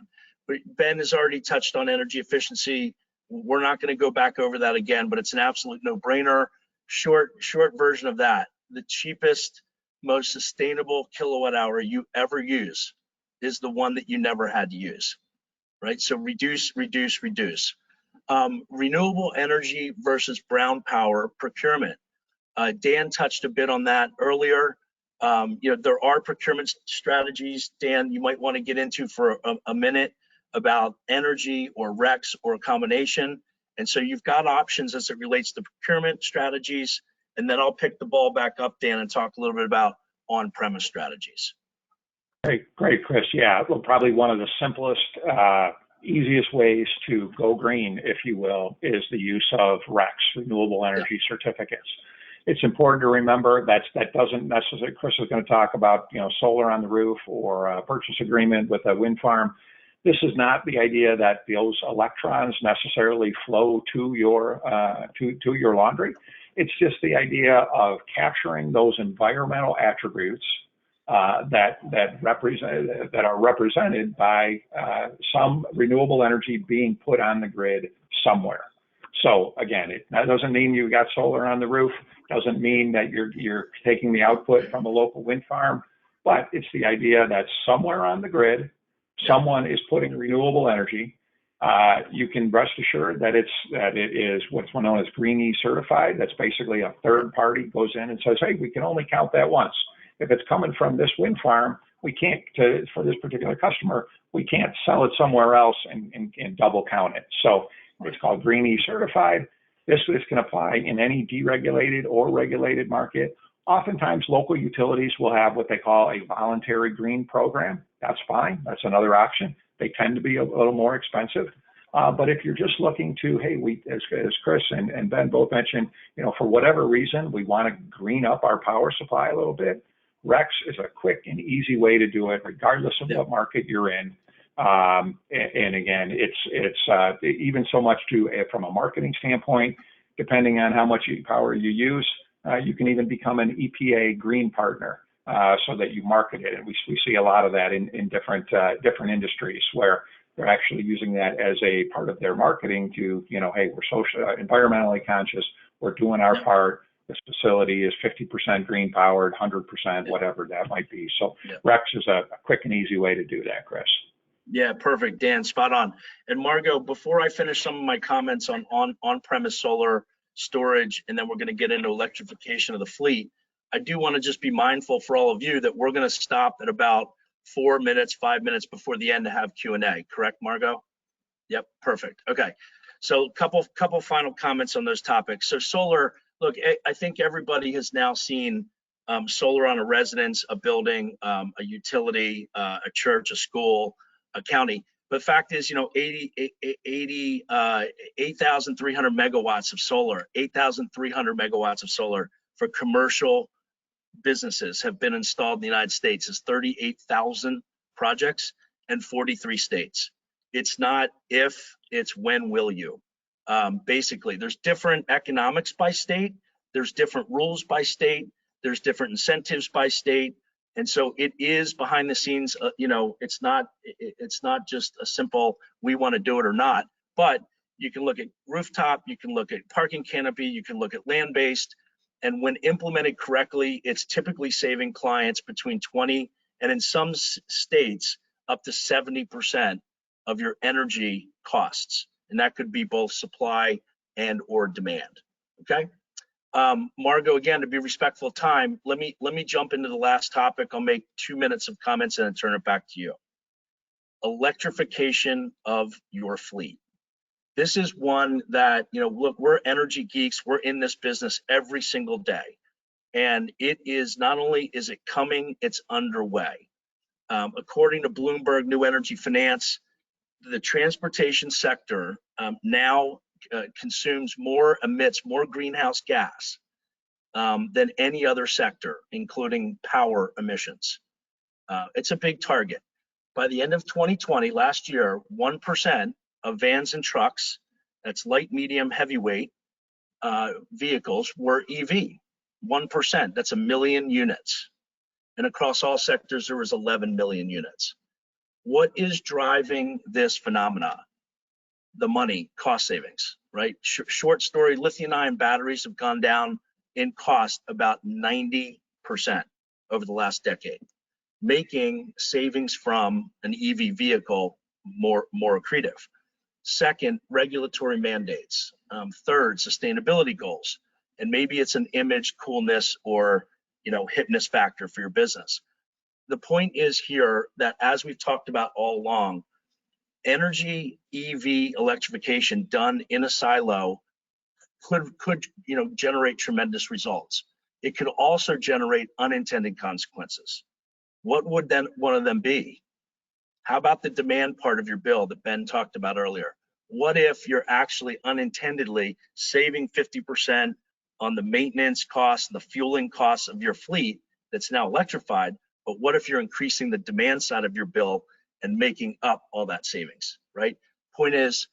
But Ben has already touched on energy efficiency. We're not going to go back over that again, but it's an absolute no-brainer. Short version of that: the cheapest, most sustainable kilowatt hour you ever use is the one that you never had to use, right? So reduce. Renewable energy versus brown power procurement. Dan touched a bit on that earlier. There are procurement strategies, Dan, you might want to get into for a minute about energy or RECs or a combination. And so you've got options as it relates to procurement strategies. And then I'll pick the ball back up, Dan, and talk a little bit about on-premise strategies. Great, Chris. Yeah, well, probably one of the simplest, easiest ways to go green, if you will, is the use of RECs, renewable energy certificates. It's important to remember that doesn't necessarily, Chris is going to talk about, solar on the roof or a purchase agreement with a wind farm. This is not the idea that those electrons necessarily flow to your laundry. It's just the idea of capturing those environmental attributes that are represented by some renewable energy being put on the grid somewhere. So again, that doesn't mean you got solar on the roof. Doesn't mean that you're taking the output from a local wind farm, but it's the idea that somewhere on the grid, someone is putting renewable energy. You can rest assured that it is what's known as Green certified. That's basically a third party goes in and says, hey, we can only count that once. If it's coming from this wind farm, we can't, for this particular customer, we can't sell it somewhere else and double count it. So it's called Green certified. This can apply in any deregulated or regulated market. Oftentimes, local utilities will have what they call a voluntary green program. That's fine. That's another option. They tend to be a little more expensive. But if you're just looking to, hey, as Chris and Ben both mentioned, for whatever reason, we want to green up our power supply a little bit, RECs is a quick and easy way to do it, regardless of what market you're in. And again, it's even so much from a marketing standpoint, depending on how much power you use, you can even become an EPA green partner so that you market it. And we see a lot of that in different industries where they're actually using that as a part of their marketing to, hey, we're social, environmentally conscious, we're doing our part. This facility is 50% green powered, 100%, whatever that might be. So RECs is a quick and easy way to do that, Chris. Yeah, perfect, Dan, spot on. And Margot, before I finish some of my comments on-premise solar storage, and then we're going to get into electrification of the fleet, I do want to just be mindful for all of you that we're going to stop at about 5 minutes before the end to have Q&A. Correct, Margot? Yep, perfect. Okay, so couple final comments on those topics. So solar, look, I think everybody has now seen solar on a residence, a building, a utility, a church, a school, a county. But fact is, 8,300 megawatts of solar, 8,300 megawatts of solar for commercial businesses have been installed in the United States. It's 38,000 projects and 43 states. It's not if, it's when will you. Basically, there's different economics by state. There's different rules by state. There's different incentives by state. And so it is behind the scenes, it's not just a simple, we want to do it or not, but you can look at rooftop, you can look at parking canopy, you can look at land-based, and when implemented correctly, it's typically saving clients between 20 and in some states, up to 70% of your energy costs. And that could be both supply and or demand, okay? Margot, again, to be respectful of time, let me jump into the last topic. I'll make 2 minutes of comments and then turn it back to you. Electrification of your fleet. This is one that, look, we're energy geeks. We're in this business every single day. And it is not only is it coming, it's underway. According to Bloomberg New Energy Finance, the transportation sector now emits more greenhouse gas than any other sector, including power emissions. It's a big target. By the end of 2020, last year, 1% of vans and trucks, that's light, medium, heavyweight vehicles, were EV. 1%, that's 1 million units. And across all sectors, there was 11 million units. What is driving this phenomena? The money, cost savings, right? Short story, lithium-ion batteries have gone down in cost about 90% over the last decade, making savings from an EV vehicle more accretive. Second, regulatory mandates. Third, sustainability goals. And maybe it's an image, coolness, or hipness factor for your business. The point is here that, as we've talked about all along, energy EV electrification done in a silo could generate tremendous results. It could also generate unintended consequences. What would then one of them be? How about the demand part of your bill that Ben talked about earlier? What if you're actually unintendedly saving 50% on the maintenance costs, the fueling costs of your fleet that's now electrified, but what if you're increasing the demand side of your bill and making up all that savings, right? Point is,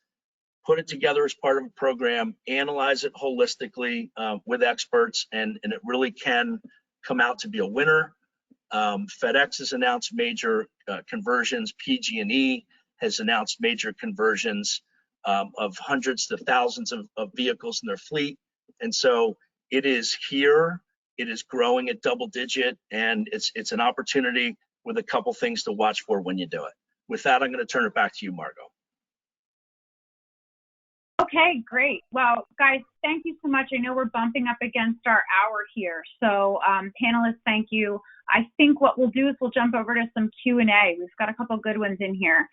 put it together as part of a program, analyze it holistically with experts, and it really can come out to be a winner. FedEx has announced major conversions. PG&E has announced major conversions of hundreds to thousands of vehicles in their fleet. And so it is here, it is growing at double digit, and it's an opportunity with a couple things to watch for when you do it. With that, I'm going to turn it back to you, Margot. Okay, great. Well, guys, thank you so much. I know we're bumping up against our hour here. So panelists, thank you. I think what we'll do is we'll jump over to some Q&A. We've got a couple good ones in here.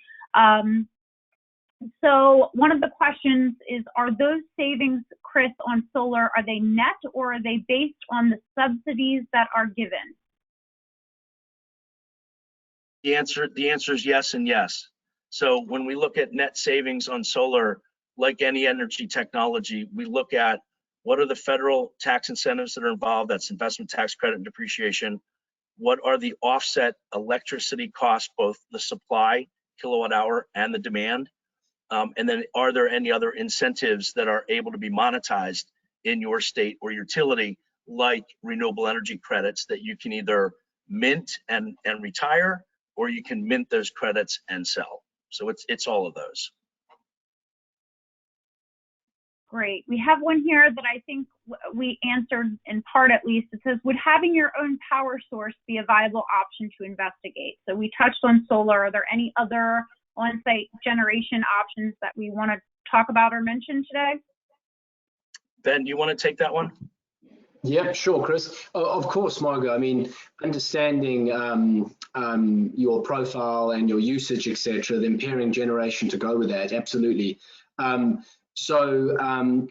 So one of the questions is, are those savings, Chris, on solar, are they net or are they based on the subsidies that are given? The answer is yes and yes. So when we look at net savings on solar, like any energy technology, we look at what are the federal tax incentives that are involved, that's investment tax credit and depreciation. What are the offset electricity costs, both the supply, kilowatt hour, and the demand? And then are there any other incentives that are able to be monetized in your state or utility, like renewable energy credits that you can either mint and retire, or you can mint those credits and sell. So it's all of those. Great. We have one here that I think we answered in part, at least. It says, would having your own power source be a viable option to investigate? So we touched on solar. Are there any other on-site generation options that we want to talk about or mention today? Ben, do you want to take that one? Yeah, sure, Chris. Of course, Margot. I mean, understanding your profile and your usage, etc., then pairing generation to go with that, absolutely. So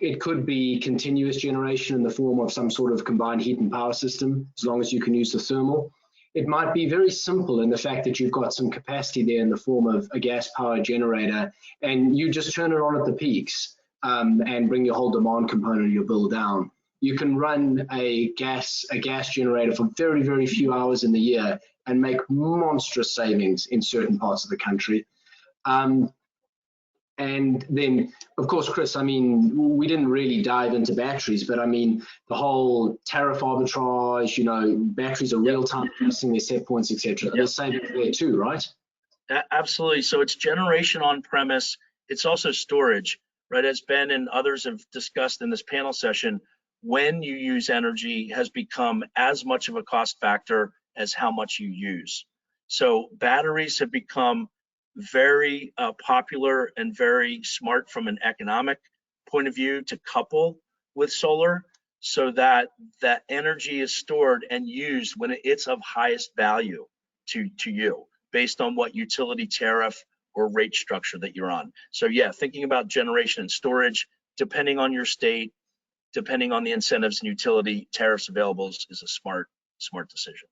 it could be continuous generation in the form of some sort of combined heat and power system, as long as you can use the thermal. It might be very simple in the fact that you've got some capacity there in the form of a gas power generator, and you just turn it on at the peaks and bring your whole demand component of your bill down. You can run a gas generator for very, very few hours in the year and make monstrous savings in certain parts of the country. And then, of course, Chris, I mean, we didn't really dive into batteries, but I mean, the whole tariff arbitrage, you know, batteries are real-time pricing their set points, etc. There's savings there too, right? Absolutely. So it's generation on premise. It's also storage, right? As Ben and others have discussed in this panel session, when you use energy has become as much of a cost factor as how much you use. So batteries have become very popular and very smart from an economic point of view to couple with solar, so that that energy is stored and used when it's of highest value to you, based on what utility tariff or rate structure that you're on. So yeah, thinking about generation and storage, depending on your state, depending on the incentives and utility tariffs available, is a smart decision.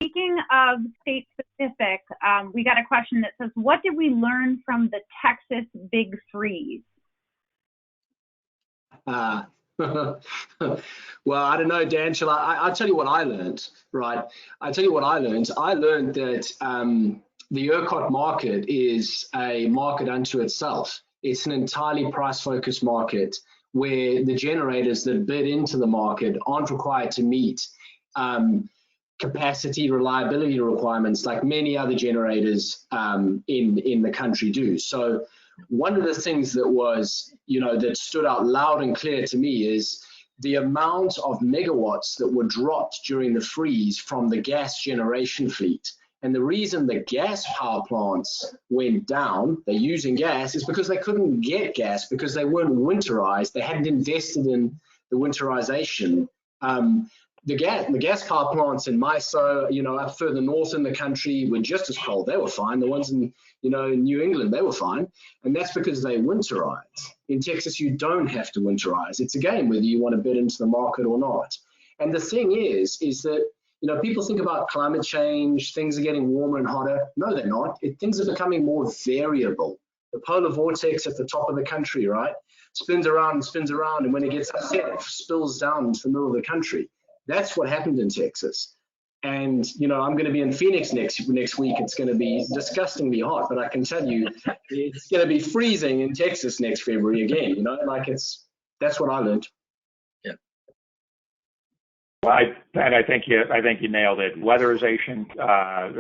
Speaking of state specific, we got a question that says, what did we learn from the Texas big freeze? Well, I don't know, Dan, I'll tell you what I learned, right? I'll tell you what I learned. I learned that the ERCOT market is a market unto itself. It's an entirely price-focused market where the generators that bid into the market aren't required to meet capacity reliability requirements like many other generators in the country do. So one of the things that was, you know, that stood out loud and clear to me is the amount of megawatts that were dropped during the freeze from the gas generation fleet. And the reason the gas power plants went down, they're using gas, is because they couldn't get gas because they weren't winterized. They hadn't invested in the winterization The gas power plants in MISO, up further north in the country were just as cold. They were fine. The ones in, in New England, they were fine. And that's because they winterize. In Texas, you don't have to winterize. It's a game whether you want to bid into the market or not. And the thing is that, people think about climate change, things are getting warmer and hotter. No, they're not. Things are becoming more variable. The polar vortex at the top of the country, right, spins around, and when it gets upset, it spills down into the middle of the country. That's what happened in Texas. And, I'm going to be in Phoenix next week. It's going to be disgustingly hot, but I can tell you it's going to be freezing in Texas next February again, that's what I learned. Yeah. Well, I think you nailed it. Weatherization,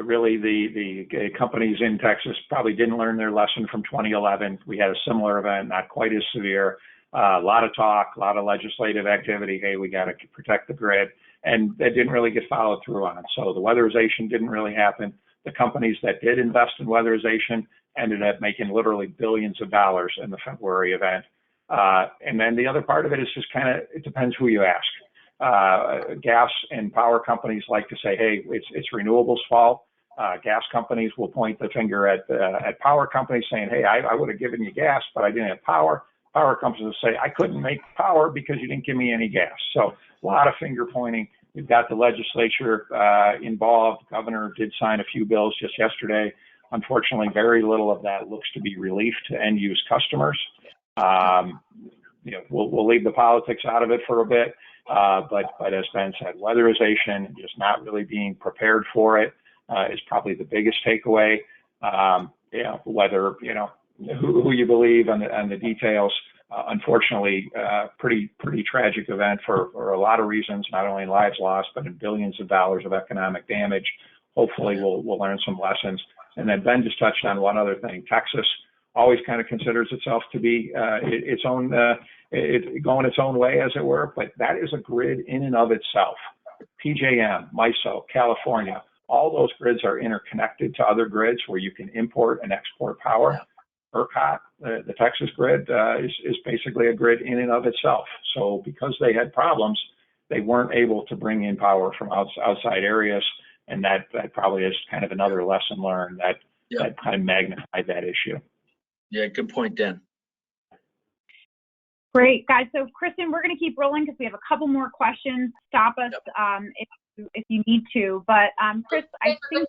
really the companies in Texas probably didn't learn their lesson from 2011. We had a similar event, not quite as severe. A lot of talk, a lot of legislative activity. Hey, we got to protect the grid. And that didn't really get followed through on. So the weatherization didn't really happen. The companies that did invest in weatherization ended up making literally billions of dollars in the February event. And then the other part of it is just it depends who you ask. Gas and power companies like to say, hey, it's renewables' fault. Gas companies will point the finger at power companies saying, hey, I would have given you gas, but I didn't have power. Power companies will say, I couldn't make power because you didn't give me any gas. So a lot of finger pointing. We've got the legislature involved. The governor did sign a few bills just yesterday. Unfortunately, very little of that looks to be relief to end-use customers. We'll leave the politics out of it for a bit. But as Ben said, weatherization, just not really being prepared for it is probably the biggest takeaway. Whether, who you believe and the details, unfortunately, pretty tragic event for a lot of reasons, not only in lives lost, but in billions of dollars of economic damage. Hopefully we'll learn some lessons. And then Ben just touched on one other thing. Texas always kind of considers itself to be its own, going its own way, as it were, but that is a grid in and of itself. PJM, MISO, California, all those grids are interconnected to other grids where you can import and export power. ERCOT, the Texas grid, is basically a grid in and of itself. So because they had problems, they weren't able to bring in power from outside areas, and that probably is kind of another lesson learned that kind of magnified that issue. Yeah, good point, Dan. Great, guys. So, Kristen, we're going to keep rolling because we have a couple more questions. Stop us if you need to. But, Chris, I think...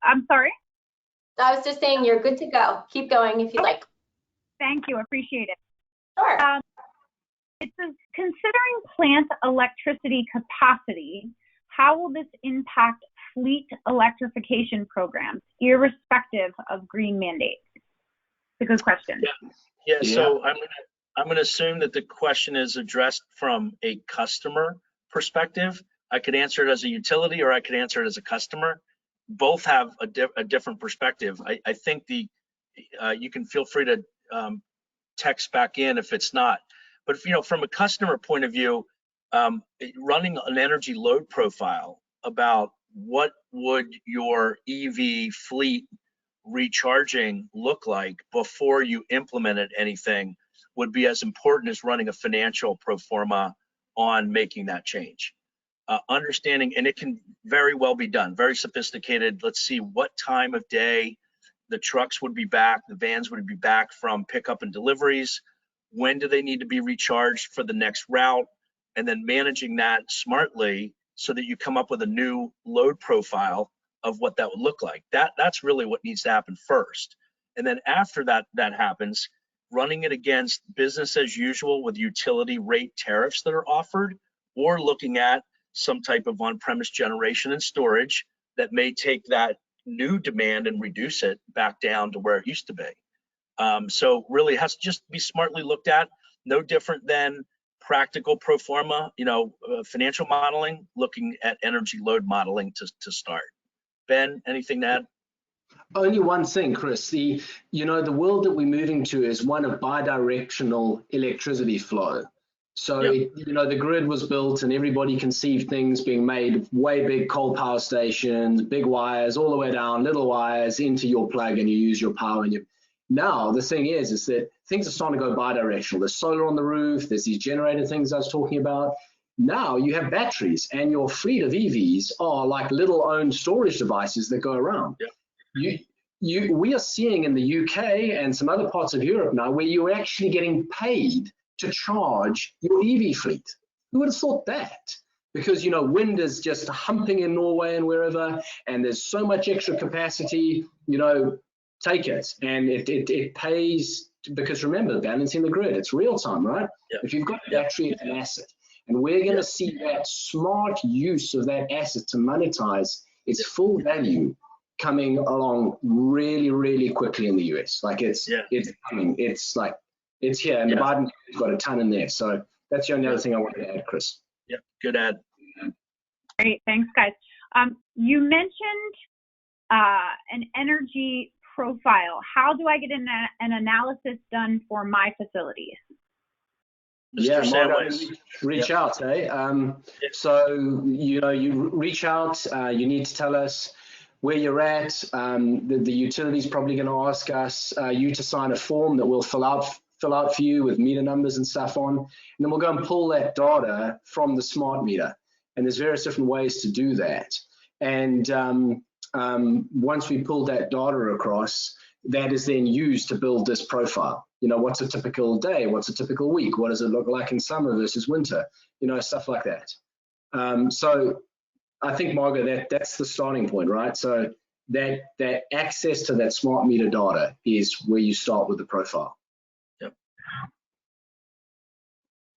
I'm sorry? I was just saying you're good to go. Keep going if you like. Thank you. Appreciate it. Sure. It says, considering plant electricity capacity, how will this impact fleet electrification programs, irrespective of green mandates? It's a good question. Yeah. So I'm gonna assume that the question is addressed from a customer perspective. I could answer it as a utility, or I could answer it as a customer. Both have a different perspective. I think you can feel free to text back in if it's not. But from a customer point of view, running an energy load profile about what would your EV fleet recharging look like before you implemented anything would be as important as running a financial pro forma on making that change. Understanding, and it can very well be done, very sophisticated. Let's see what time of day the trucks would be back, the vans would be back from pickup and deliveries. When do they need to be recharged for the next route? And then managing that smartly so that you come up with a new load profile of what that would look like. That's really what needs to happen first. And then after that happens, running it against business as usual with utility rate tariffs that are offered, or looking at some type of on-premise generation and storage that may take that new demand and reduce it back down to where it used to be. So really it has to just be smartly looked at, no different than practical pro forma, financial modeling, looking at energy load modeling to start. Ben, anything to add? Only one thing, Chris. The world that we're moving to is one of bidirectional electricity flow. So, the grid was built and everybody conceived things being made, way big coal power stations, big wires, all the way down, little wires into your plug, and you use your power. And Now, the thing is that things are starting to go bi-directional. There's solar on the roof, there's these generator things I was talking about. Now you have batteries, and your fleet of EVs are like little owned storage devices that go around. Yeah. We are seeing in the UK and some other parts of Europe now where you're actually getting paid to charge your EV fleet. Who would have thought that? Because, you know, wind is just humping in Norway and wherever, and there's so much extra capacity, you know, take it. And it pays, because remember, balancing the grid, it's real time, right? Yeah. If you've got a battery, it's an asset. And we're going to see that smart use of that asset to monetize its full value coming along really, really quickly in the US. Like it's coming. It's like, it's here, and Biden's got a ton in there. So that's the only other thing I wanted to add, Chris. Yeah, good add. Great, thanks, guys. You mentioned an energy profile. How do I get an analysis done for my facilities? Mr. Margo, Samways. reach out, eh? So, you know, you reach out, you need to tell us where you're at. The utility's probably going to ask us, you to sign a form that we'll fill out for you with meter numbers and stuff on. And then we'll go and pull that data from the smart meter. And there's various different ways to do that. And once we pull that data across, that is then used to build this profile. You know, what's a typical day? What's a typical week? What does it look like in summer versus winter? You know, stuff like that. So I think, Margo, that's the starting point, right? So that access to that smart meter data is where you start with the profile. Yep.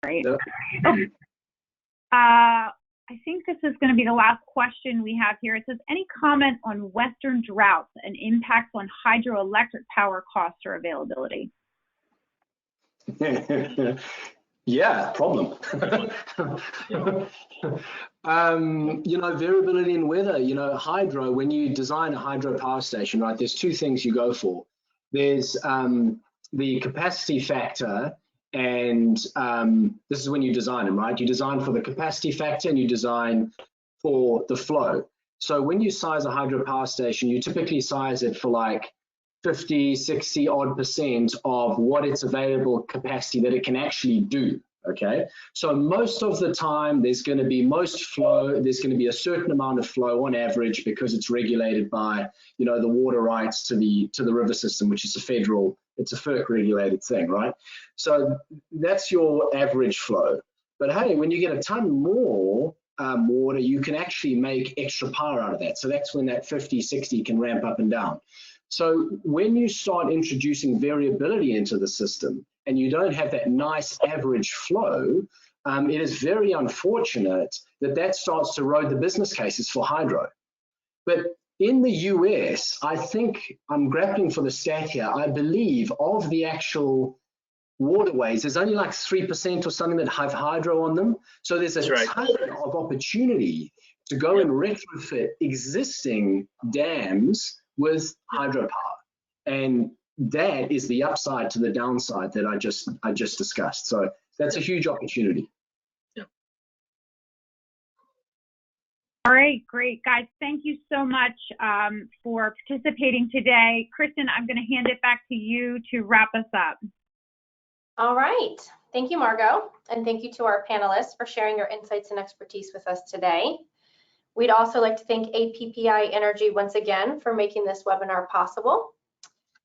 Great. Yep. I think this is going to be the last question we have here. It says, any comment on Western droughts and impacts on hydroelectric power costs or availability? Yeah, problem. You know, variability in weather, you know, hydro, when you design a hydro power station, right, there's two things you go for. There's the capacity factor, and this is when you design them, right? You design for the capacity factor and you design for the flow. So when you size a hydro power station, you typically size it for like 50, 60 odd % of what its available capacity that it can actually do. Okay, so most of the time there's going to be there's going to be a certain amount of flow on average, because it's regulated by, you know, the water rights to the river system, which is it's a FERC regulated thing, right? So that's your average flow. But hey, when you get a ton more water, you can actually make extra power out of that. So that's when that 50, 60 can ramp up and down. So when you start introducing variability into the system and you don't have that nice average flow, it is very unfortunate that starts to erode the business cases for hydro. But in the US, I think, I'm grappling for the stat here, I believe of the actual waterways, there's only like 3% or something that have hydro on them. So there's a ton of opportunity to go and retrofit existing dams with hydropower, and that is the upside to the downside that I just discussed. So that's a huge opportunity. Yeah. All right, great, guys. Thank you so much for participating today. Kristen, I'm going to hand it back to you to wrap us up. All right. Thank you, Margo, and thank you to our panelists for sharing your insights and expertise with us today. We'd also like to thank APPI Energy once again for making this webinar possible.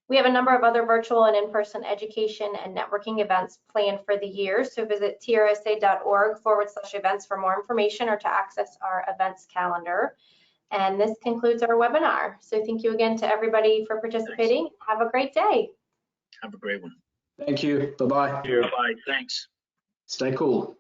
We have a number of other virtual and in-person education and networking events planned for the year, so visit trsa.org/events for more information or to access our events calendar. And this concludes our webinar. So thank you again to everybody for participating. Thanks. Have a great day. Have a great one. Thank you. Bye-bye. Bye-bye. Thanks. Stay cool.